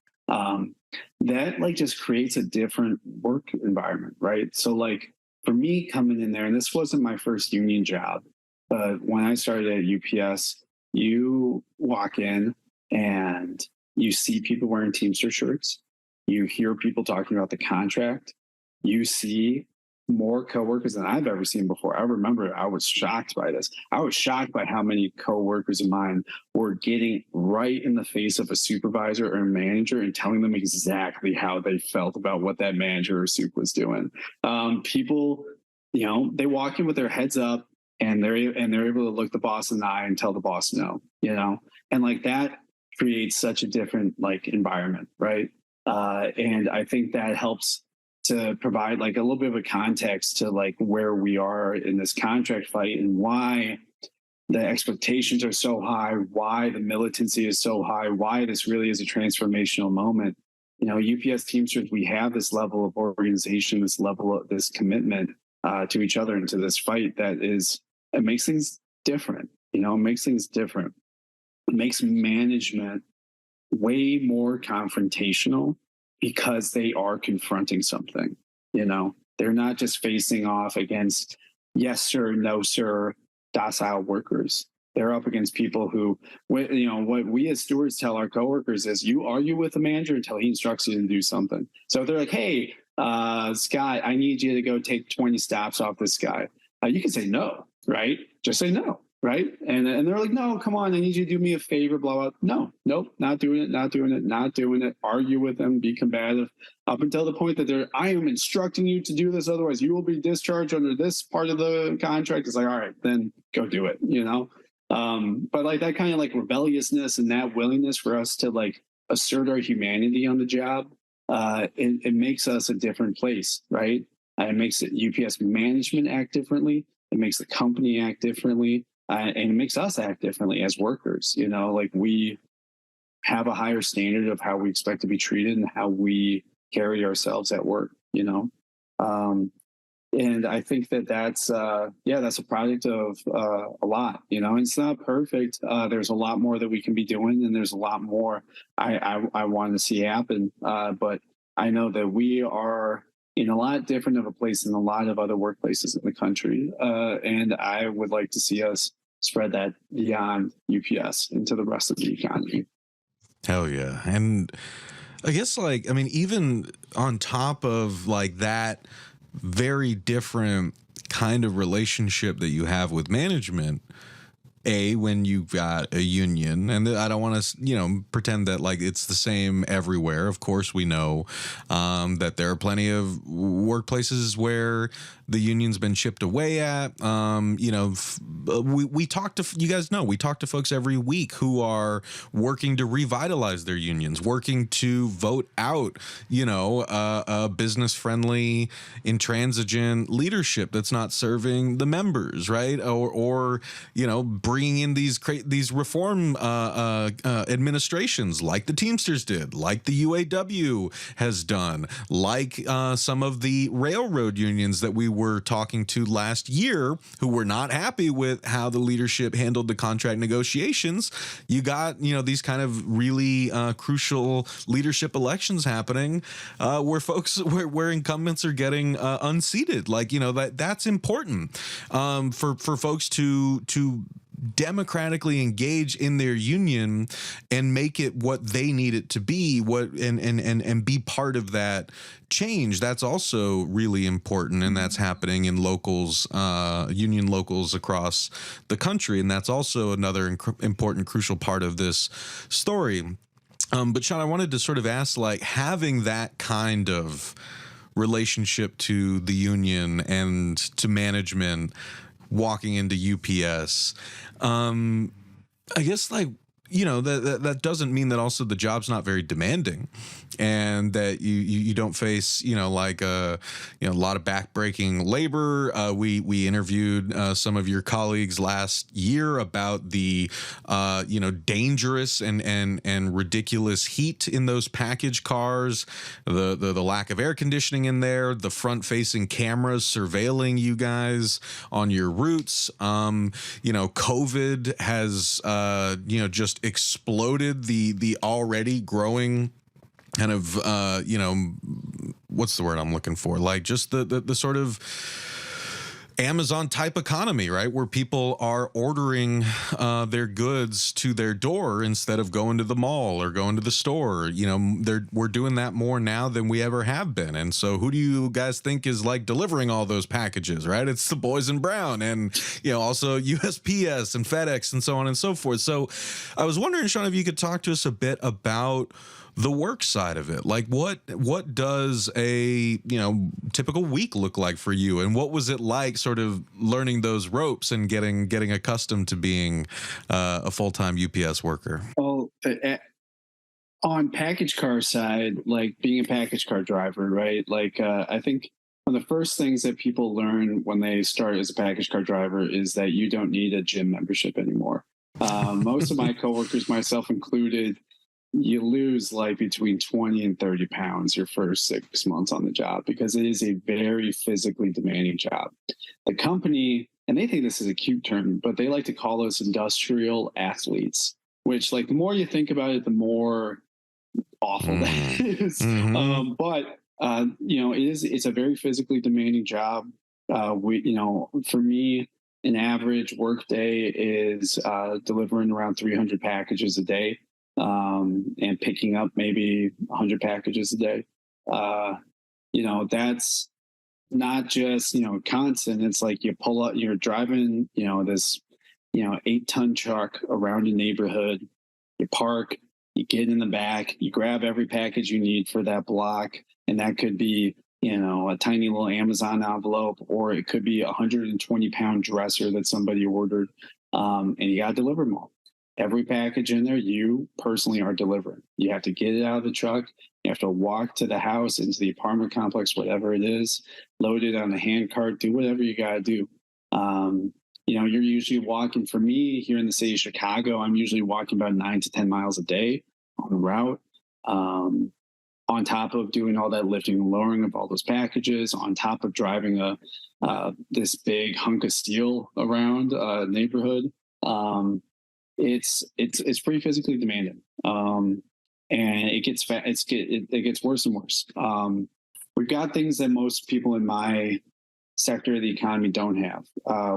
Speaker 1: That, like, just creates a different work environment, right? So, like, for me coming in there, and this wasn't my first union job, but when I started at UPS, you walk in and you see people wearing Teamster shirts, you hear people talking about the contract, you see more coworkers than I've ever seen before. I remember I was shocked by this. I was shocked by how many coworkers of mine were getting right in the face of a supervisor or a manager and telling them exactly how they felt about what that manager or soup was doing. People, they walk in with their heads up, and they're able to look the boss in the eye and tell the boss no, and like that creates such a different, like, environment, right? And I think that helps to provide, like, a little bit of a context to, like, where we are in this contract fight and why the expectations are so high, why the militancy is so high, why this really is a transformational moment. UPS Teamsters, we have this level of organization, this level of this commitment to each other and to this fight it makes things different. It makes things different. It makes management way more confrontational because they are confronting something. They're not just facing off against yes sir, no sir, docile workers. They're up against people who, what we as stewards tell our coworkers is, you argue with the manager until he instructs you to do something. So if they're like, hey, Scott, I need you to go take 20 stops off this guy. You can say no, right? Just say no. Right. And they're like, no, come on, I need you to do me a favor, blah, blah. No, nope, not doing it. Argue with them, be combative up until the point that I am instructing you to do this. Otherwise, you will be discharged under this part of the contract. It's like, all right, then go do it, But like that kind of, like, rebelliousness and that willingness for us to, like, assert our humanity on the job, it makes us a different place, right? It makes UPS management act differently. It makes the company act differently. And it makes us act differently as workers. Like, we have a higher standard of how we expect to be treated and how we carry ourselves at work, and I think that's a product of a lot, and it's not perfect. There's a lot more that we can be doing, and there's a lot more I want to see happen. But I know that we are in a lot different of a place than a lot of other workplaces in the country. And I would like to see us spread that beyond UPS into the rest of the economy.
Speaker 2: Hell yeah. And I guess, like, I mean, even on top of like that very different kind of relationship that you have with management, when you've got a union, and I don't want to, pretend that like it's the same everywhere. Of course, we know that there are plenty of workplaces where the union's been chipped away at. We talk to, you guys know, we talk to folks every week who are working to revitalize their unions, working to vote out, a business-friendly, intransigent leadership that's not serving the members, right? Or bringing in these reform administrations, like the Teamsters did, like the UAW has done, like some of the railroad unions that we were talking to last year, who were not happy with how the leadership handled the contract negotiations. You got these kind of really crucial leadership elections happening, where incumbents are getting unseated. Like that's important for folks to democratically engage in their union and make it what they need it to be, and be part of that change. That's also really important, and that's happening in locals, union locals across the country, and that's also another important, crucial part of this story. But Sean, I wanted to sort of ask, like, having that kind of relationship to the union and to management, walking into UPS, I guess, like, that doesn't mean that also the job's not very demanding, and that you don't face like a lot of backbreaking labor. We interviewed some of your colleagues last year about the dangerous and ridiculous heat in those package cars, the lack of air conditioning in there, the front facing cameras surveilling you guys on your routes. COVID has just exploded the already growing kind of what's the word I'm looking for, like just the sort of Amazon type economy, right, where people are ordering their goods to their door instead of going to the mall or going to the store. We're doing that more now than we ever have been. And so who do you guys think is like delivering all those packages, right? It's the boys in brown, and also USPS and FedEx and so on and so forth. So I was wondering, Sean, if you could talk to us a bit about the work side of it. Like, what does a typical week look like for you, and what was it like sort of learning those ropes and getting accustomed to being a full-time UPS worker?
Speaker 1: Well, on package car side, like being a package car driver, right? Like I think one of the first things that people learn when they start as a package car driver is that you don't need a gym membership anymore. Most of my coworkers, myself included, you lose like between 20 and 30 pounds your first 6 months on the job, because it is a very physically demanding job. The company, and they think this is a cute term, but they like to call us industrial athletes, which, like, the more you think about it, the more awful that is.
Speaker 2: Mm-hmm.
Speaker 1: It's a very physically demanding job. For me, an average work day is delivering around 300 packages a day. And picking up maybe 100 packages a day. That's not just, constant. It's like you pull up, you're driving, this, 8-ton truck around a neighborhood, you park, you get in the back, you grab every package you need for that block. And that could be, a tiny little Amazon envelope, or it could be a 120-pound dresser that somebody ordered. And you got to deliver them all. Every package in there, you personally are delivering. You have to get it out of the truck. You have to walk to the house, into the apartment complex, whatever it is, load it on a hand cart, do whatever you got to do. You're usually walking, for me here in the city of Chicago, I'm usually walking about 9 to 10 miles a day on the route. On top of doing all that lifting and lowering of all those packages, on top of driving this big hunk of steel around a neighborhood. It's pretty physically demanding, and it gets worse and worse. We've got things that most people in my sector of the economy don't have.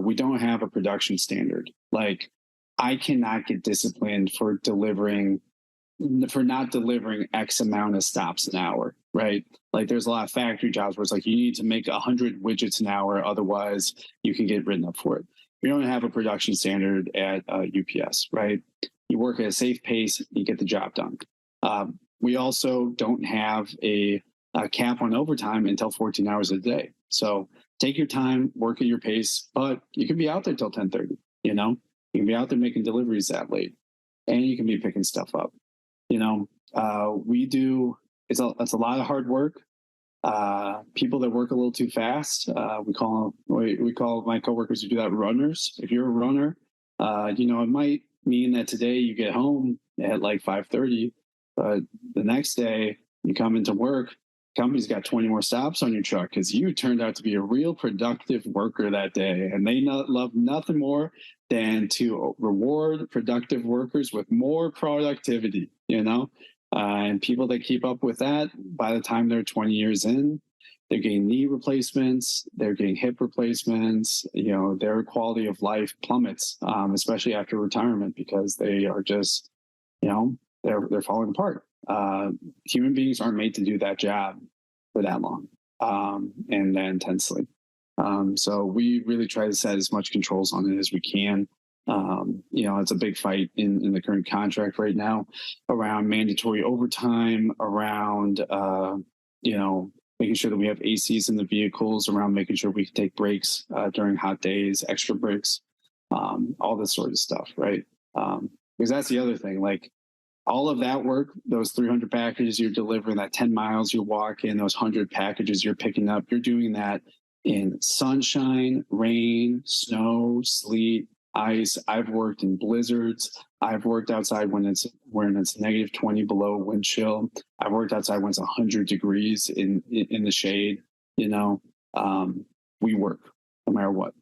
Speaker 1: We don't have a production standard. Like, I cannot get disciplined for not delivering X amount of stops an hour, right? Like, there's a lot of factory jobs where it's like you need to make 100 widgets an hour, otherwise you can get written up for it. We don't have a production standard at UPS, right? You work at a safe pace, you get the job done. We also don't have a cap on overtime until 14 hours a day. So take your time, work at your pace, but you can be out there till 10:30. You know, you can be out there making deliveries that late, and you can be picking stuff up. You know, we do. It's a lot of hard work. People that work a little too fast, we call my coworkers who do that runners. If you're a runner, you know, it might mean that today you get home at like 5:30, but the next day you come into work, company's got 20 more stops on your truck because you turned out to be a real productive worker that day. And they love nothing more than to reward productive workers with more productivity, you know? And people that keep up with that, by the time they're 20 years in, they're getting knee replacements, they're getting hip replacements, you know, their quality of life plummets, especially after retirement, because they are just, you know, they're falling apart. Human beings aren't made to do that job for that long and that intensely. So we really try to set as much controls on it as we can. You know, it's a big fight in the current contract right now around mandatory overtime, around, you know, making sure that we have ACs in the vehicles, around making sure we can take breaks during hot days, extra breaks, all this sort of stuff, right? Because that's the other thing, like, all of that work, those 300 packages you're delivering, that 10 miles you walk in, those 100 packages you're picking up, you're doing that in sunshine, rain, snow, sleet, ice. I've worked in blizzards. I've worked outside when it's negative 20 below wind chill. I've worked outside when it's 100 degrees in the shade. You know, we work no matter what.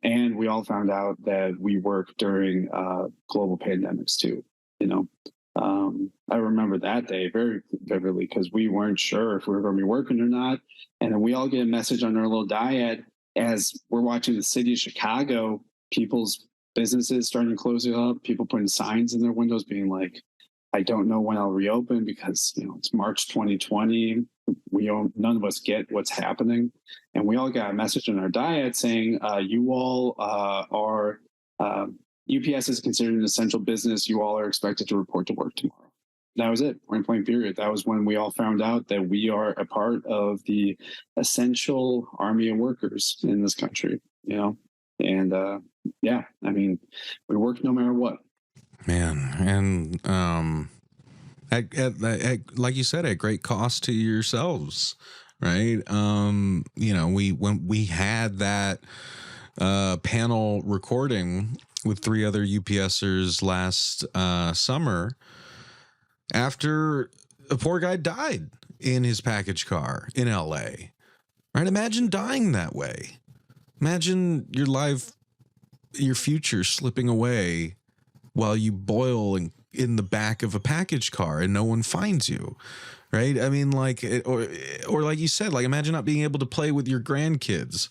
Speaker 1: And we all found out that we work during global pandemics too. You know, I remember that day very vividly because we weren't sure if we were going to be working or not. And then we all get a message on our little diet as we're watching the city of Chicago, people's businesses starting to close it up, people putting signs in their windows being like, I don't know when I'll reopen because, you know, it's March 2020. None of us get what's happening. And we all got a message on our diet saying, you all are... UPS is considered an essential business. You all are expected to report to work tomorrow. That was it. Point blank period. That was when we all found out that we are a part of the essential army of workers in this country, you know? And yeah, I mean, we work no matter what.
Speaker 2: Man. And like you said, at great cost to yourselves, right? You know, when we had that panel recording with 3 other UPSers last summer after a poor guy died in his package car in LA, right? Imagine dying that way. Imagine your life, your future slipping away while you boil in the back of a package car and no one finds you, right? I mean, like, or like you said, like, imagine not being able to play with your grandkids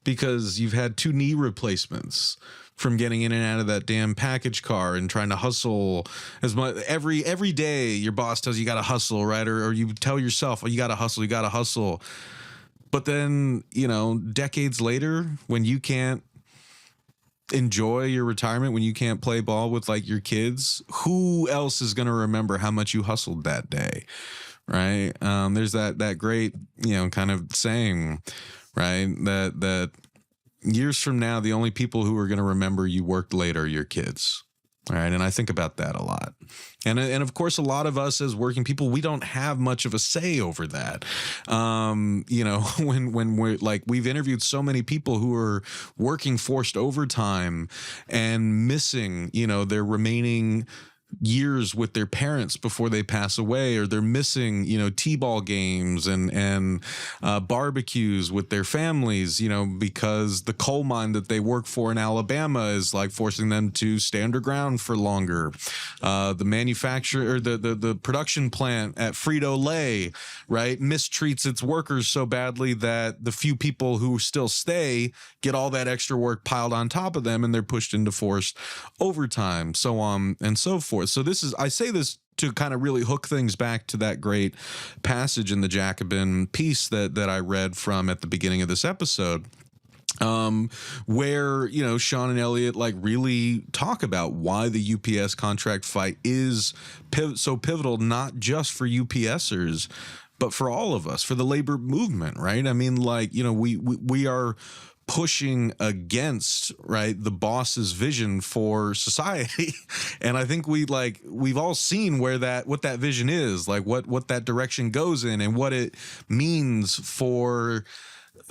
Speaker 2: because you've had 2 knee replacements from getting in and out of that damn package car and trying to hustle as much every day. Your boss tells you got to hustle, right? Or you tell yourself, oh, you got to hustle. But then, you know, decades later, when you can't enjoy your retirement, when you can't play ball with like your kids, who else is going to remember how much you hustled that day? Right. There's that great, you know, kind of saying, right, that years from now, the only people who are going to remember you worked late are your kids. All right. And I think about that a lot. And of course, a lot of us as working people, we don't have much of a say over that. You know, when we're like, we've interviewed so many people who are working forced overtime and missing, you know, their remaining years with their parents before they pass away, or they're missing, t-ball games and barbecues with their families, because the coal mine that they work for in Alabama is like forcing them to stay underground for longer. The manufacturer or the production plant at Frito-Lay, right, mistreats its workers so badly that the few people who still stay get all that extra work piled on top of them, and they're pushed into forced overtime, so on and so forth. So I say this to kind of really hook things back to that great passage in the Jacobin piece that I read from at the beginning of this episode, where, Sean and Elliot like really talk about why the UPS contract fight is so pivotal, not just for UPSers, but for all of us, for the labor movement, right? I mean, like, we are pushing against, right, the boss's vision for society. And I think we've all seen what that vision is, like what that direction goes in, and what it means for,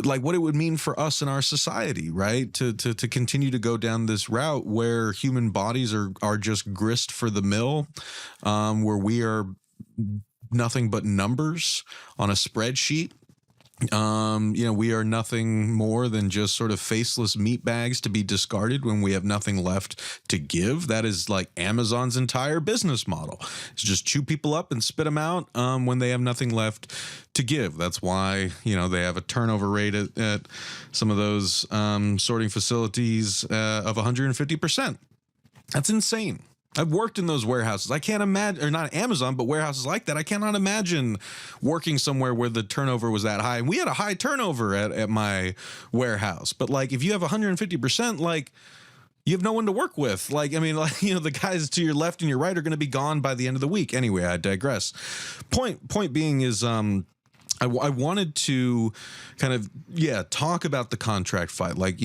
Speaker 2: like, what it would mean for us in our society, right? To continue to go down this route where human bodies are just grist for the mill, where we are nothing but numbers on a spreadsheet. We are nothing more than just sort of faceless meat bags to be discarded when we have nothing left to give. That is like Amazon's entire business model. It's just chew people up and spit them out when they have nothing left to give. That's why, they have a turnover rate at some of those sorting facilities of 150%. That's insane. I've worked in those warehouses. I can't imagine, or not Amazon, but warehouses like that. I cannot imagine working somewhere where the turnover was that high. And we had a high turnover at my warehouse. But like, if you have 150%, like, you have no one to work with. Like, I mean, like, the guys to your left and your right are going to be gone by the end of the week. Anyway, I digress. Point being is, I wanted to kind of, talk about the contract fight, like,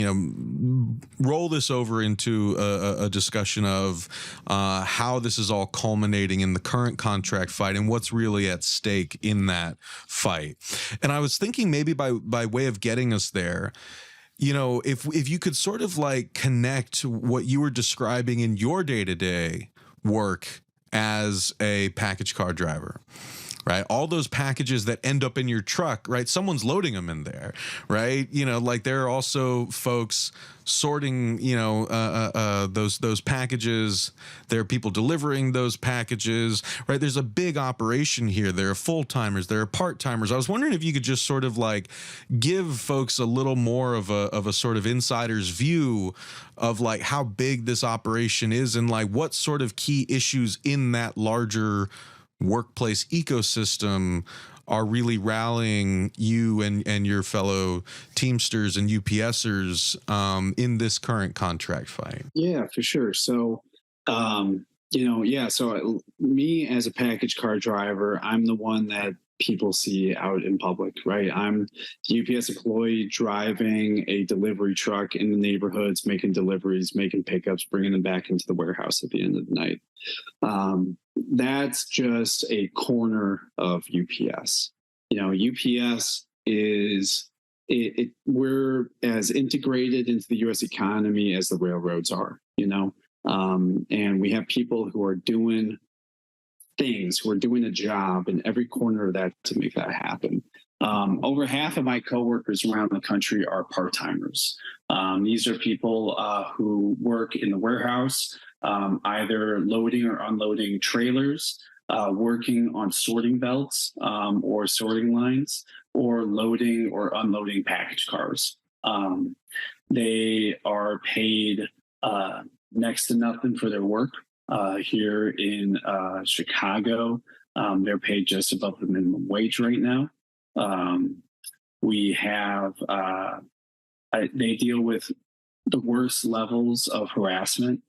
Speaker 2: roll this over into a discussion of how this is all culminating in the current contract fight and what's really at stake in that fight. And I was thinking maybe by way of getting us there, if you could sort of like connect what you were describing in your day-to-day work as a package car driver, right? All those packages that end up in your truck, right? Someone's loading them in there, right? Like there are also folks sorting, those packages. There are people delivering those packages, right? There's a big operation here. There are full-timers, there are part-timers. I was wondering if you could just sort of like give folks a little more of a sort of insider's view of like how big this operation is, and like what sort of key issues in that larger workplace ecosystem are really rallying you and your fellow Teamsters and UPSers in this current contract fight.
Speaker 1: Yeah, for sure. So, so me as a package car driver, I'm the one that people see out in public, right? I'm the UPS employee driving a delivery truck in the neighborhoods, making deliveries, making pickups, bringing them back into the warehouse at the end of the night. That's just a corner of UPS. UPS is we're as integrated into the U.S. economy as the railroads are. And we have people who are doing things, who are doing a job in every corner of that to make that happen. Over half of my coworkers around the country are part-timers. These are people who work in the warehouse, either loading or unloading trailers, working on sorting belts or sorting lines, or loading or unloading package cars. They are paid next to nothing for their work. Here in Chicago, they're paid just above the minimum wage right now. We have, they deal with the worst levels of harassment,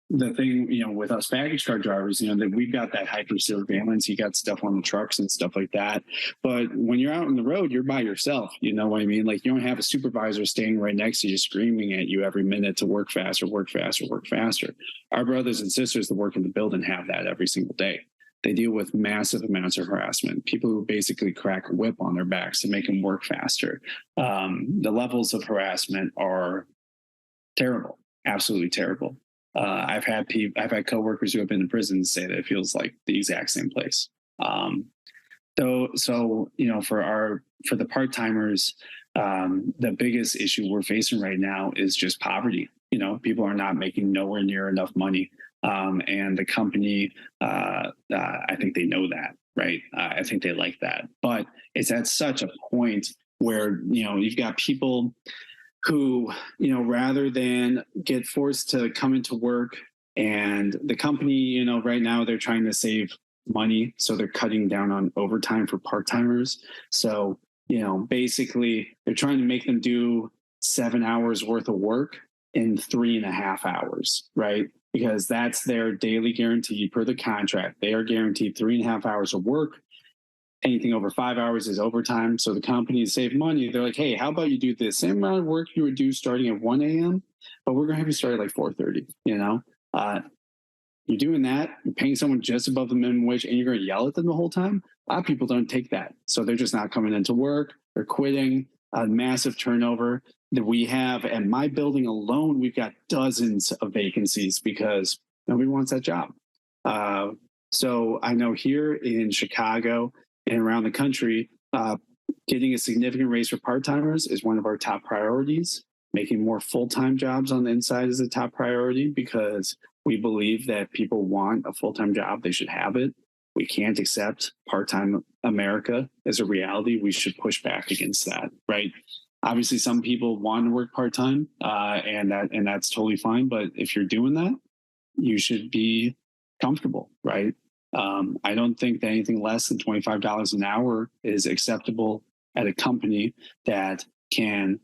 Speaker 1: the thing, with us package car drivers, that we've got that hypersurveillance, you got stuff on the trucks and stuff like that. But when you're out on the road, you're by yourself. You know what I mean? Like, you don't have a supervisor standing right next to you screaming at you every minute to work faster, work faster, work faster. Our brothers and sisters that work in the building have that every single day. They deal with massive amounts of harassment, people who basically crack a whip on their backs to make them work faster. The levels of harassment are terrible, absolutely terrible. I've had coworkers who have been in prison say that it feels like the exact same place. So for the part-timers, the biggest issue we're facing right now is just poverty. People are not making nowhere near enough money, and the company, I think they know that, right? I think they like that, but it's at such a point where you've got people who, rather than get forced to come into work, and the company, right now they're trying to save money, so they're cutting down on overtime for part-timers. So, basically they're trying to make them do 7 hours worth of work in 3.5 hours, right? Because that's their daily guarantee per the contract. They are guaranteed 3.5 hours of work. Anything over 5 hours is overtime. So the company to save money, they're like, hey, how about you do the same amount of work you would do starting at 1 a.m., but we're going to have you start at like 4:30, You're doing that, you're paying someone just above the minimum wage, and you're going to yell at them the whole time. A lot of people don't take that. So they're just not coming into work. They're quitting. A massive turnover that we have. At my building alone, we've got dozens of vacancies because nobody wants that job. So I know here in Chicago and around the country, getting a significant raise for part-timers is one of our top priorities. Making more full-time jobs on the inside is a top priority because we believe that people want a full-time job. They should have it. We can't accept part-time America as a reality. We should push back against that, right? Obviously, some people want to work part-time, and that's totally fine. But if you're doing that, you should be comfortable, right? I don't think that anything less than $25 an hour is acceptable at a company that can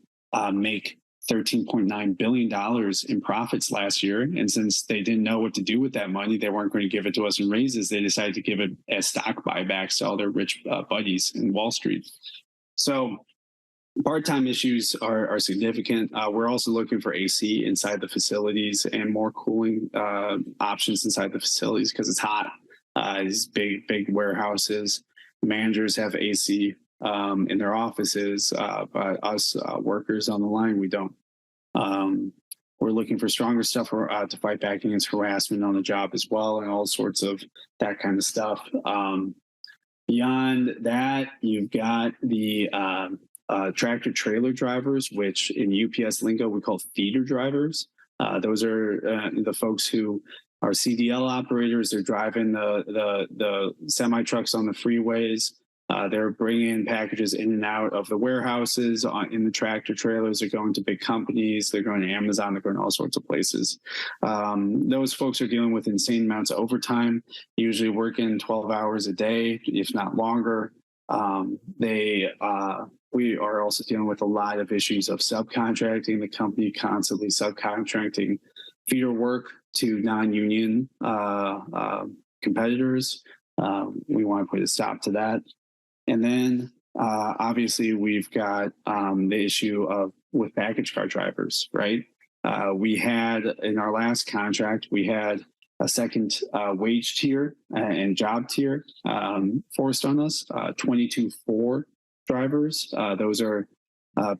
Speaker 1: make $13.9 billion in profits last year. And since they didn't know what to do with that money, they weren't going to give it to us in raises. They decided to give it as stock buybacks to all their rich buddies in Wall Street. So part-time issues are significant. We're also looking for AC inside the facilities and more cooling options inside the facilities because it's hot. These big warehouses, managers have AC in their offices, but us workers on the line, we don't. We're looking for stronger stuff to fight back against harassment on the job as well, and all sorts of that kind of stuff. Beyond that, you've got the tractor trailer drivers, which in UPS lingo we call feeder drivers. Those are the folks who are CDL operators. They're driving the semi trucks on the freeways. They're bringing packages in and out of the warehouses in the tractor trailers. They're going to big companies. They're going to Amazon. They're going to all sorts of places. Those folks are dealing with insane amounts of overtime, usually working 12 hours a day, if not longer. We are also dealing with a lot of issues of subcontracting. The company constantly subcontracting feeder work to non-union competitors. We want to put a stop to that. And then obviously we've got the issue with package car drivers, right? We had in our last contract, we had a second wage tier and job tier forced on us, 22-4 drivers. Those are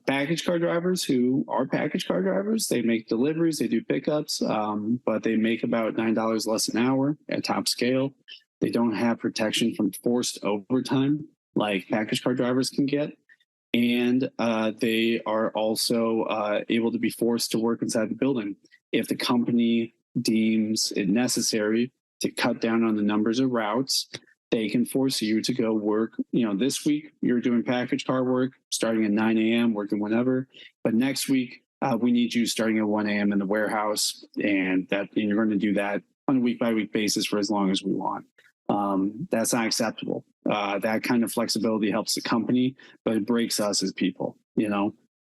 Speaker 1: package car drivers who are package car drivers. They make deliveries, they do pickups, but they make about $9 less an hour at top scale. They don't have protection from forced overtime like package car drivers can get. And they are also able to be forced to work inside the building if the company deems it necessary to cut down on the numbers of routes. They can force you to go work. This week you're doing package car work starting at 9 a.m., working whenever. But next week, we need you starting at 1 a.m. in the warehouse. And you're going to do that on a week-by-week basis for as long as we want. That's not acceptable. That kind of flexibility helps the company, but it breaks us as people.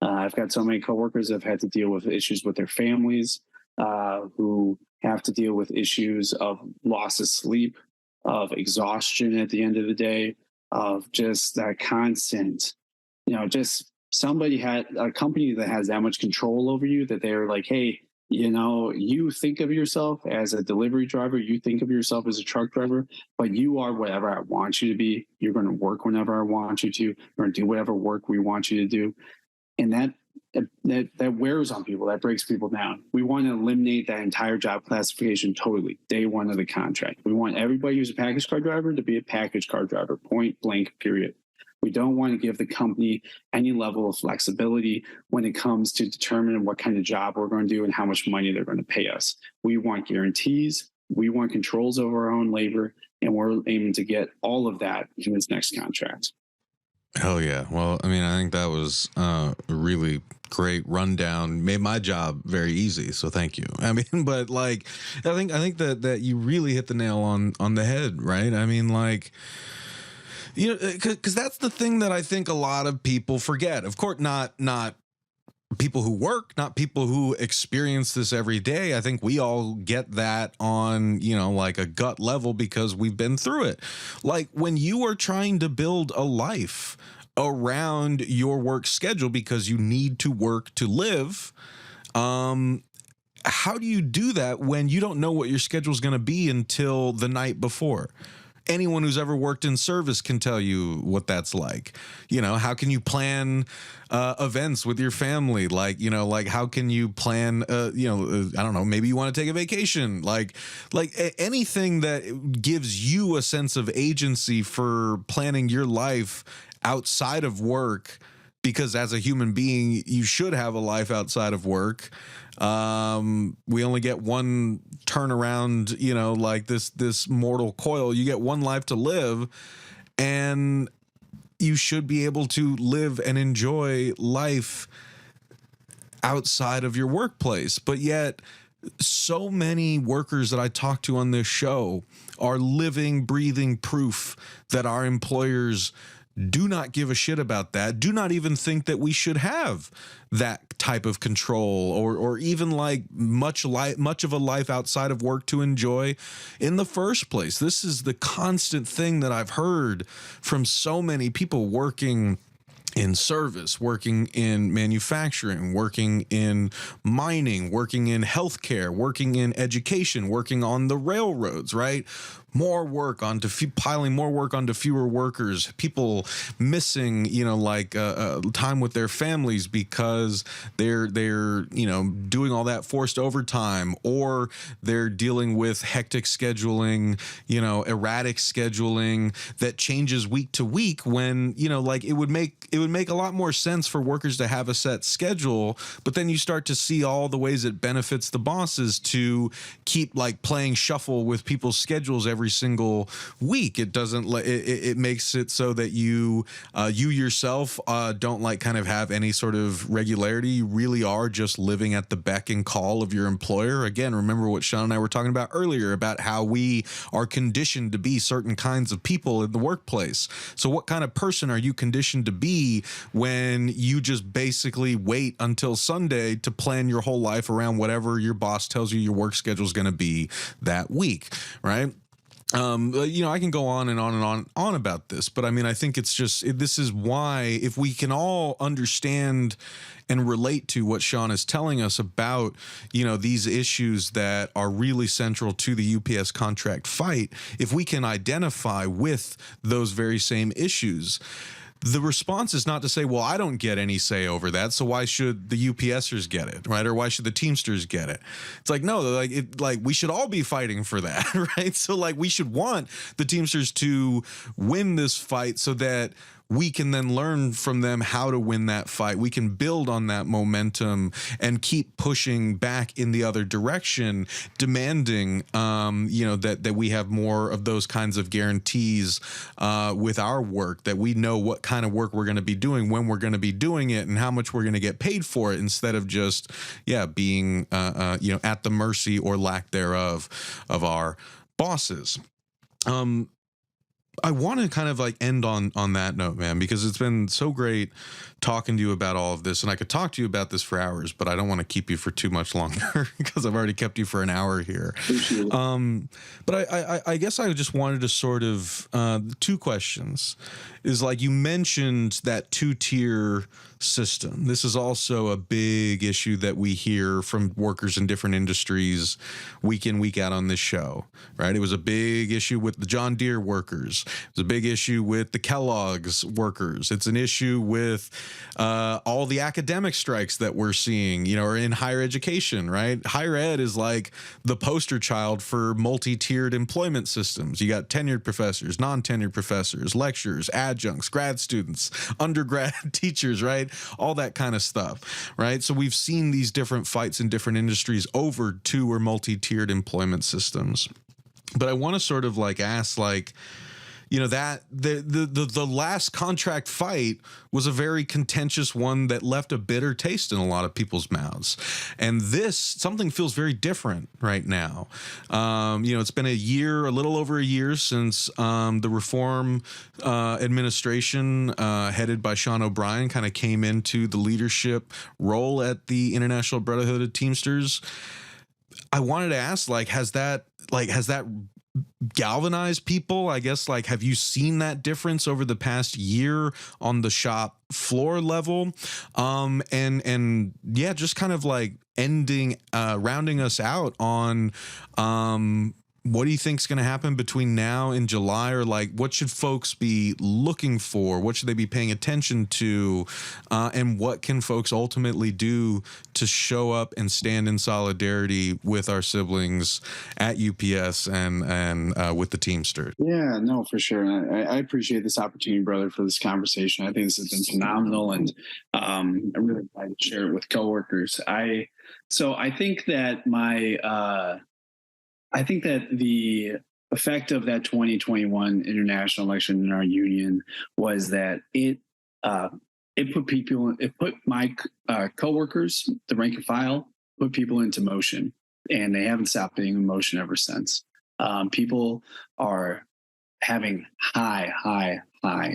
Speaker 1: I've got so many coworkers that have had to deal with issues with their families, who have to deal with issues of loss of sleep, of exhaustion at the end of the day, of just that constant, just somebody had a company that has that much control over you that they're like, hey, you think of yourself as a delivery driver, you think of yourself as a truck driver, but you are whatever I want you to be. You're going to work whenever I want you to. You're going to do whatever work we want you to do. And that wears on people, that breaks people down. We want to eliminate that entire job classification totally, day one of the contract. We want everybody who's a package car driver to be a package car driver, point blank, period. We don't want to give the company any level of flexibility when it comes to determining what kind of job we're going to do and how much money they're going to pay us. We want guarantees. We want controls over our own labor, and we're aiming to get all of that in this next contract.
Speaker 2: Hell yeah. Well, I mean, I think that was a really great rundown. Made my job very easy. So thank you. I mean, but like, I think that you really hit the nail on the head, right? I mean, like, you know, because that's the thing that I think a lot of people forget. Of course, not people who work, not people who experience this every day. I think we all get that on, you know, like a gut level because we've been through it. Like when you are trying to build a life around your work schedule because you need to work to live, how do you do that when you don't know what your schedule is going to be until the night before? Anyone who's ever worked in service can tell you what that's like. You know, how can you plan events with your family? Like, you know, like how can you plan, you know, I don't know, maybe you want to take a vacation, like anything that gives you a sense of agency for planning your life outside of work, because as a human being, you should have a life outside of work. We only get one turnaround, you know, like this mortal coil. You get one life to live, and you should be able to live and enjoy life outside of your workplace. But yet so many workers that I talk to on this show are living, breathing proof that our employers do not give a shit about that, do not even think that we should have that type of control or even like much of a life outside of work to enjoy in the first place. This is the constant thing that I've heard from so many people working in service, working in manufacturing, working in mining, working in healthcare, working in education, working on the railroads, right? More work onto piling more work onto fewer workers, people missing, you know, like time with their families because they're you know, doing all that forced overtime, or they're dealing with hectic scheduling, you know, erratic scheduling that changes week to week, when, you know, like it would make a lot more sense for workers to have a set schedule. But then you start to see all the ways it benefits the bosses to keep like playing shuffle with people's schedules every single week. It doesn't it makes it so that you yourself don't like kind of have any sort of regularity. You really are just living at the beck and call of your employer. Again, remember what Sean and I were talking about earlier about how we are conditioned to be certain kinds of people in the workplace. So what kind of person are you conditioned to be when you just basically wait until Sunday to plan your whole life around whatever your boss tells you your work schedule is going to be that week, right? You know, I can go on and on and on about this, but I mean, I think it's just, this is why, if we can all understand and relate to what Sean is telling us about, you know, these issues that are really central to the UPS contract fight, if we can identify with those very same issues, the response is not to say, well, I don't get any say over that, so why should the UPSers get it, right? Or why should the Teamsters get it? It's like, no, like we should all be fighting for that, right? So like we should want the Teamsters to win this fight so that we can then learn from them how to win that fight. We can build on that momentum and keep pushing back in the other direction, demanding, you know, that we have more of those kinds of guarantees with our work, that we know what kind of work we're going to be doing, when we're going to be doing it, and how much we're going to get paid for it, instead of just, being, you know, at the mercy or lack thereof of our bosses. I want to kind of like end on that note, man, because it's been so great talking to you about all of this, and I could talk to you about this for hours, but I don't want to keep you for too much longer because I've already kept you for an hour here. But I guess I just wanted to sort of two questions is, like, you mentioned that 2-tier system. This is also a big issue that we hear from workers in different industries week in, week out on this show, right? It was a big issue with the John Deere workers. It was a big issue with the Kellogg's workers. It's an issue with all the academic strikes that we're seeing, or in higher education, right? Higher ed is like the poster child for multi-tiered employment systems. You got tenured professors, non-tenured professors, lecturers, adjuncts, grad students, undergrad teachers, right? All that kind of stuff, right? So we've seen these different fights in different industries over two or multi-tiered employment systems. But I want to sort of ask, that the last contract fight was a very contentious one that left a bitter taste in a lot of people's mouths. And something feels very different right now. It's been a little over a year since the reform administration headed by Sean O'Brien kind of came into the leadership role at the International Brotherhood of Teamsters. I wanted to ask, has that galvanize people? I guess, have you seen that difference over the past year on the shop floor level? And yeah, just kind of rounding us out on what do you think is going to happen between now and July? Or what should folks be looking for? What should they be paying attention to? And what can folks ultimately do to show up and stand in solidarity with our siblings at UPS and with the Teamsters?
Speaker 1: Yeah, no, for sure. I appreciate this opportunity, brother, for this conversation. I think this has been phenomenal, and I'm really glad to share it with coworkers. I think that I think that the effect of that 2021 international election in our union was that it put my coworkers, the rank and file, put people into motion, and they haven't stopped being in motion ever since. People are having high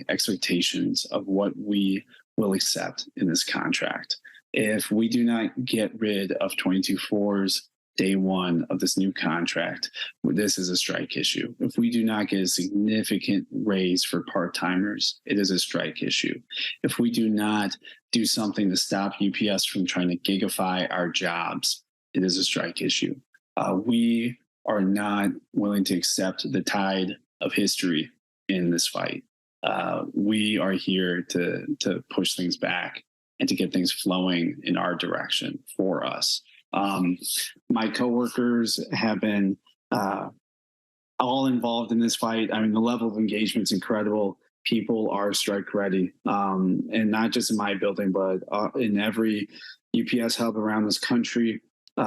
Speaker 1: expectations of what we will accept in this contract. If we do not get rid of 22-4's day one of this new contract, this is a strike issue. If we do not get a significant raise for part-timers, it is a strike issue. If we do not do something to stop UPS from trying to gigify our jobs, it is a strike issue. We are not willing to accept the tide of history in this fight. We are here to push things back and to get things flowing in our direction for us. My coworkers have been all involved in this fight. I mean, the level of engagement is incredible. People are strike ready, and not just in my building, but in every UPS hub around this country.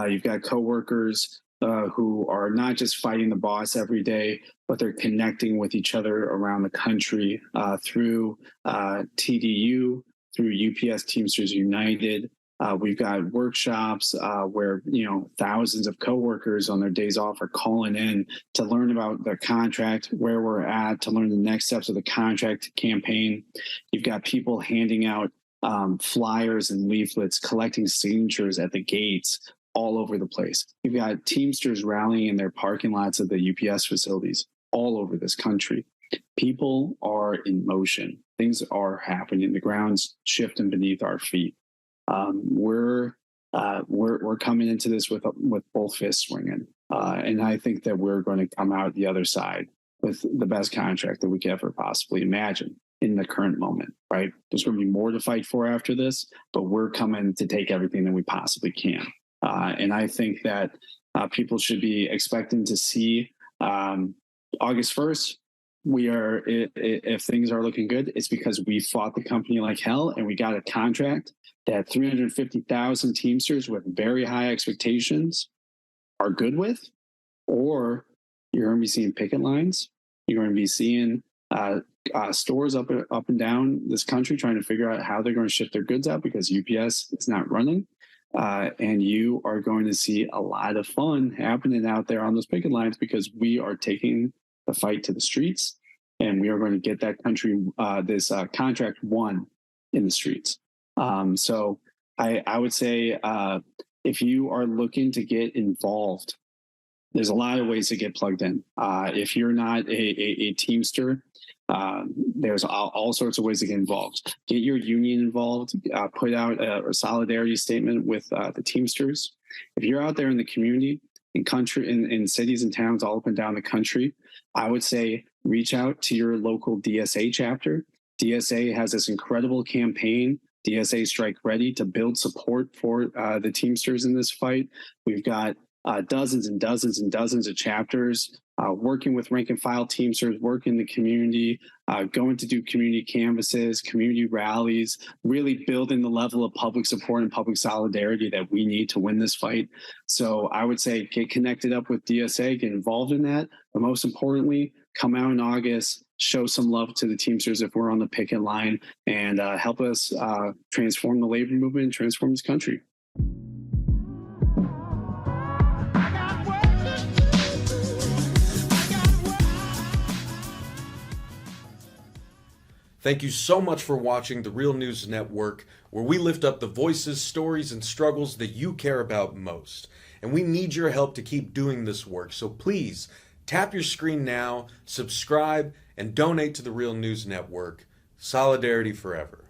Speaker 1: You've got coworkers who are not just fighting the boss every day, but they're connecting with each other around the country through TDU, through UPS Teamsters United. We've got workshops where, thousands of coworkers on their days off are calling in to learn about the contract, where we're at, to learn the next steps of the contract campaign. You've got people handing out flyers and leaflets, collecting signatures at the gates all over the place. You've got Teamsters rallying in their parking lots of the UPS facilities all over this country. People are in motion. Things are happening. The ground's shifting beneath our feet. We're coming into this with both fists swinging, and I think that we're going to come out the other side with the best contract that we could ever possibly imagine in the current moment. Right? There's going to be more to fight for after this, but we're coming to take everything that we possibly can, and I think that people should be expecting to see August 1st. If things are looking good, it's because we fought the company like hell and we got a contract that 350,000 Teamsters with very high expectations are good with, or you're going to be seeing picket lines. You're going to be seeing stores up and down this country trying to figure out how they're going to ship their goods out because UPS is not running. And you are going to see a lot of fun happening out there on those picket lines because we are taking the fight to the streets, and we are going to get that this contract won in the streets. So I would say if you are looking to get involved there's a lot of ways to get plugged in. If you're not a Teamster, there's all sorts of ways to get involved. Get your union involved. Put out a solidarity statement with the Teamsters. If you're out there in the community, in cities and towns all up and down the country, I would say reach out to your local DSA chapter. DSA has this incredible campaign, DSA Strike Ready, to build support for the Teamsters in this fight. We've got dozens and dozens and dozens of chapters working with rank and file Teamsters, working in the community, going to do community canvases, community rallies, really building the level of public support and public solidarity that we need to win this fight. So I would say get connected up with DSA, get involved in that, but most importantly, come out in August, show some love to the Teamsters if we're on the picket line, and help us transform the labor movement and transform this country.
Speaker 2: Thank you so much for watching The Real News Network, where we lift up the voices, stories, and struggles that you care about most. And we need your help to keep doing this work, so please tap your screen now, subscribe, and donate to The Real News Network. Solidarity forever.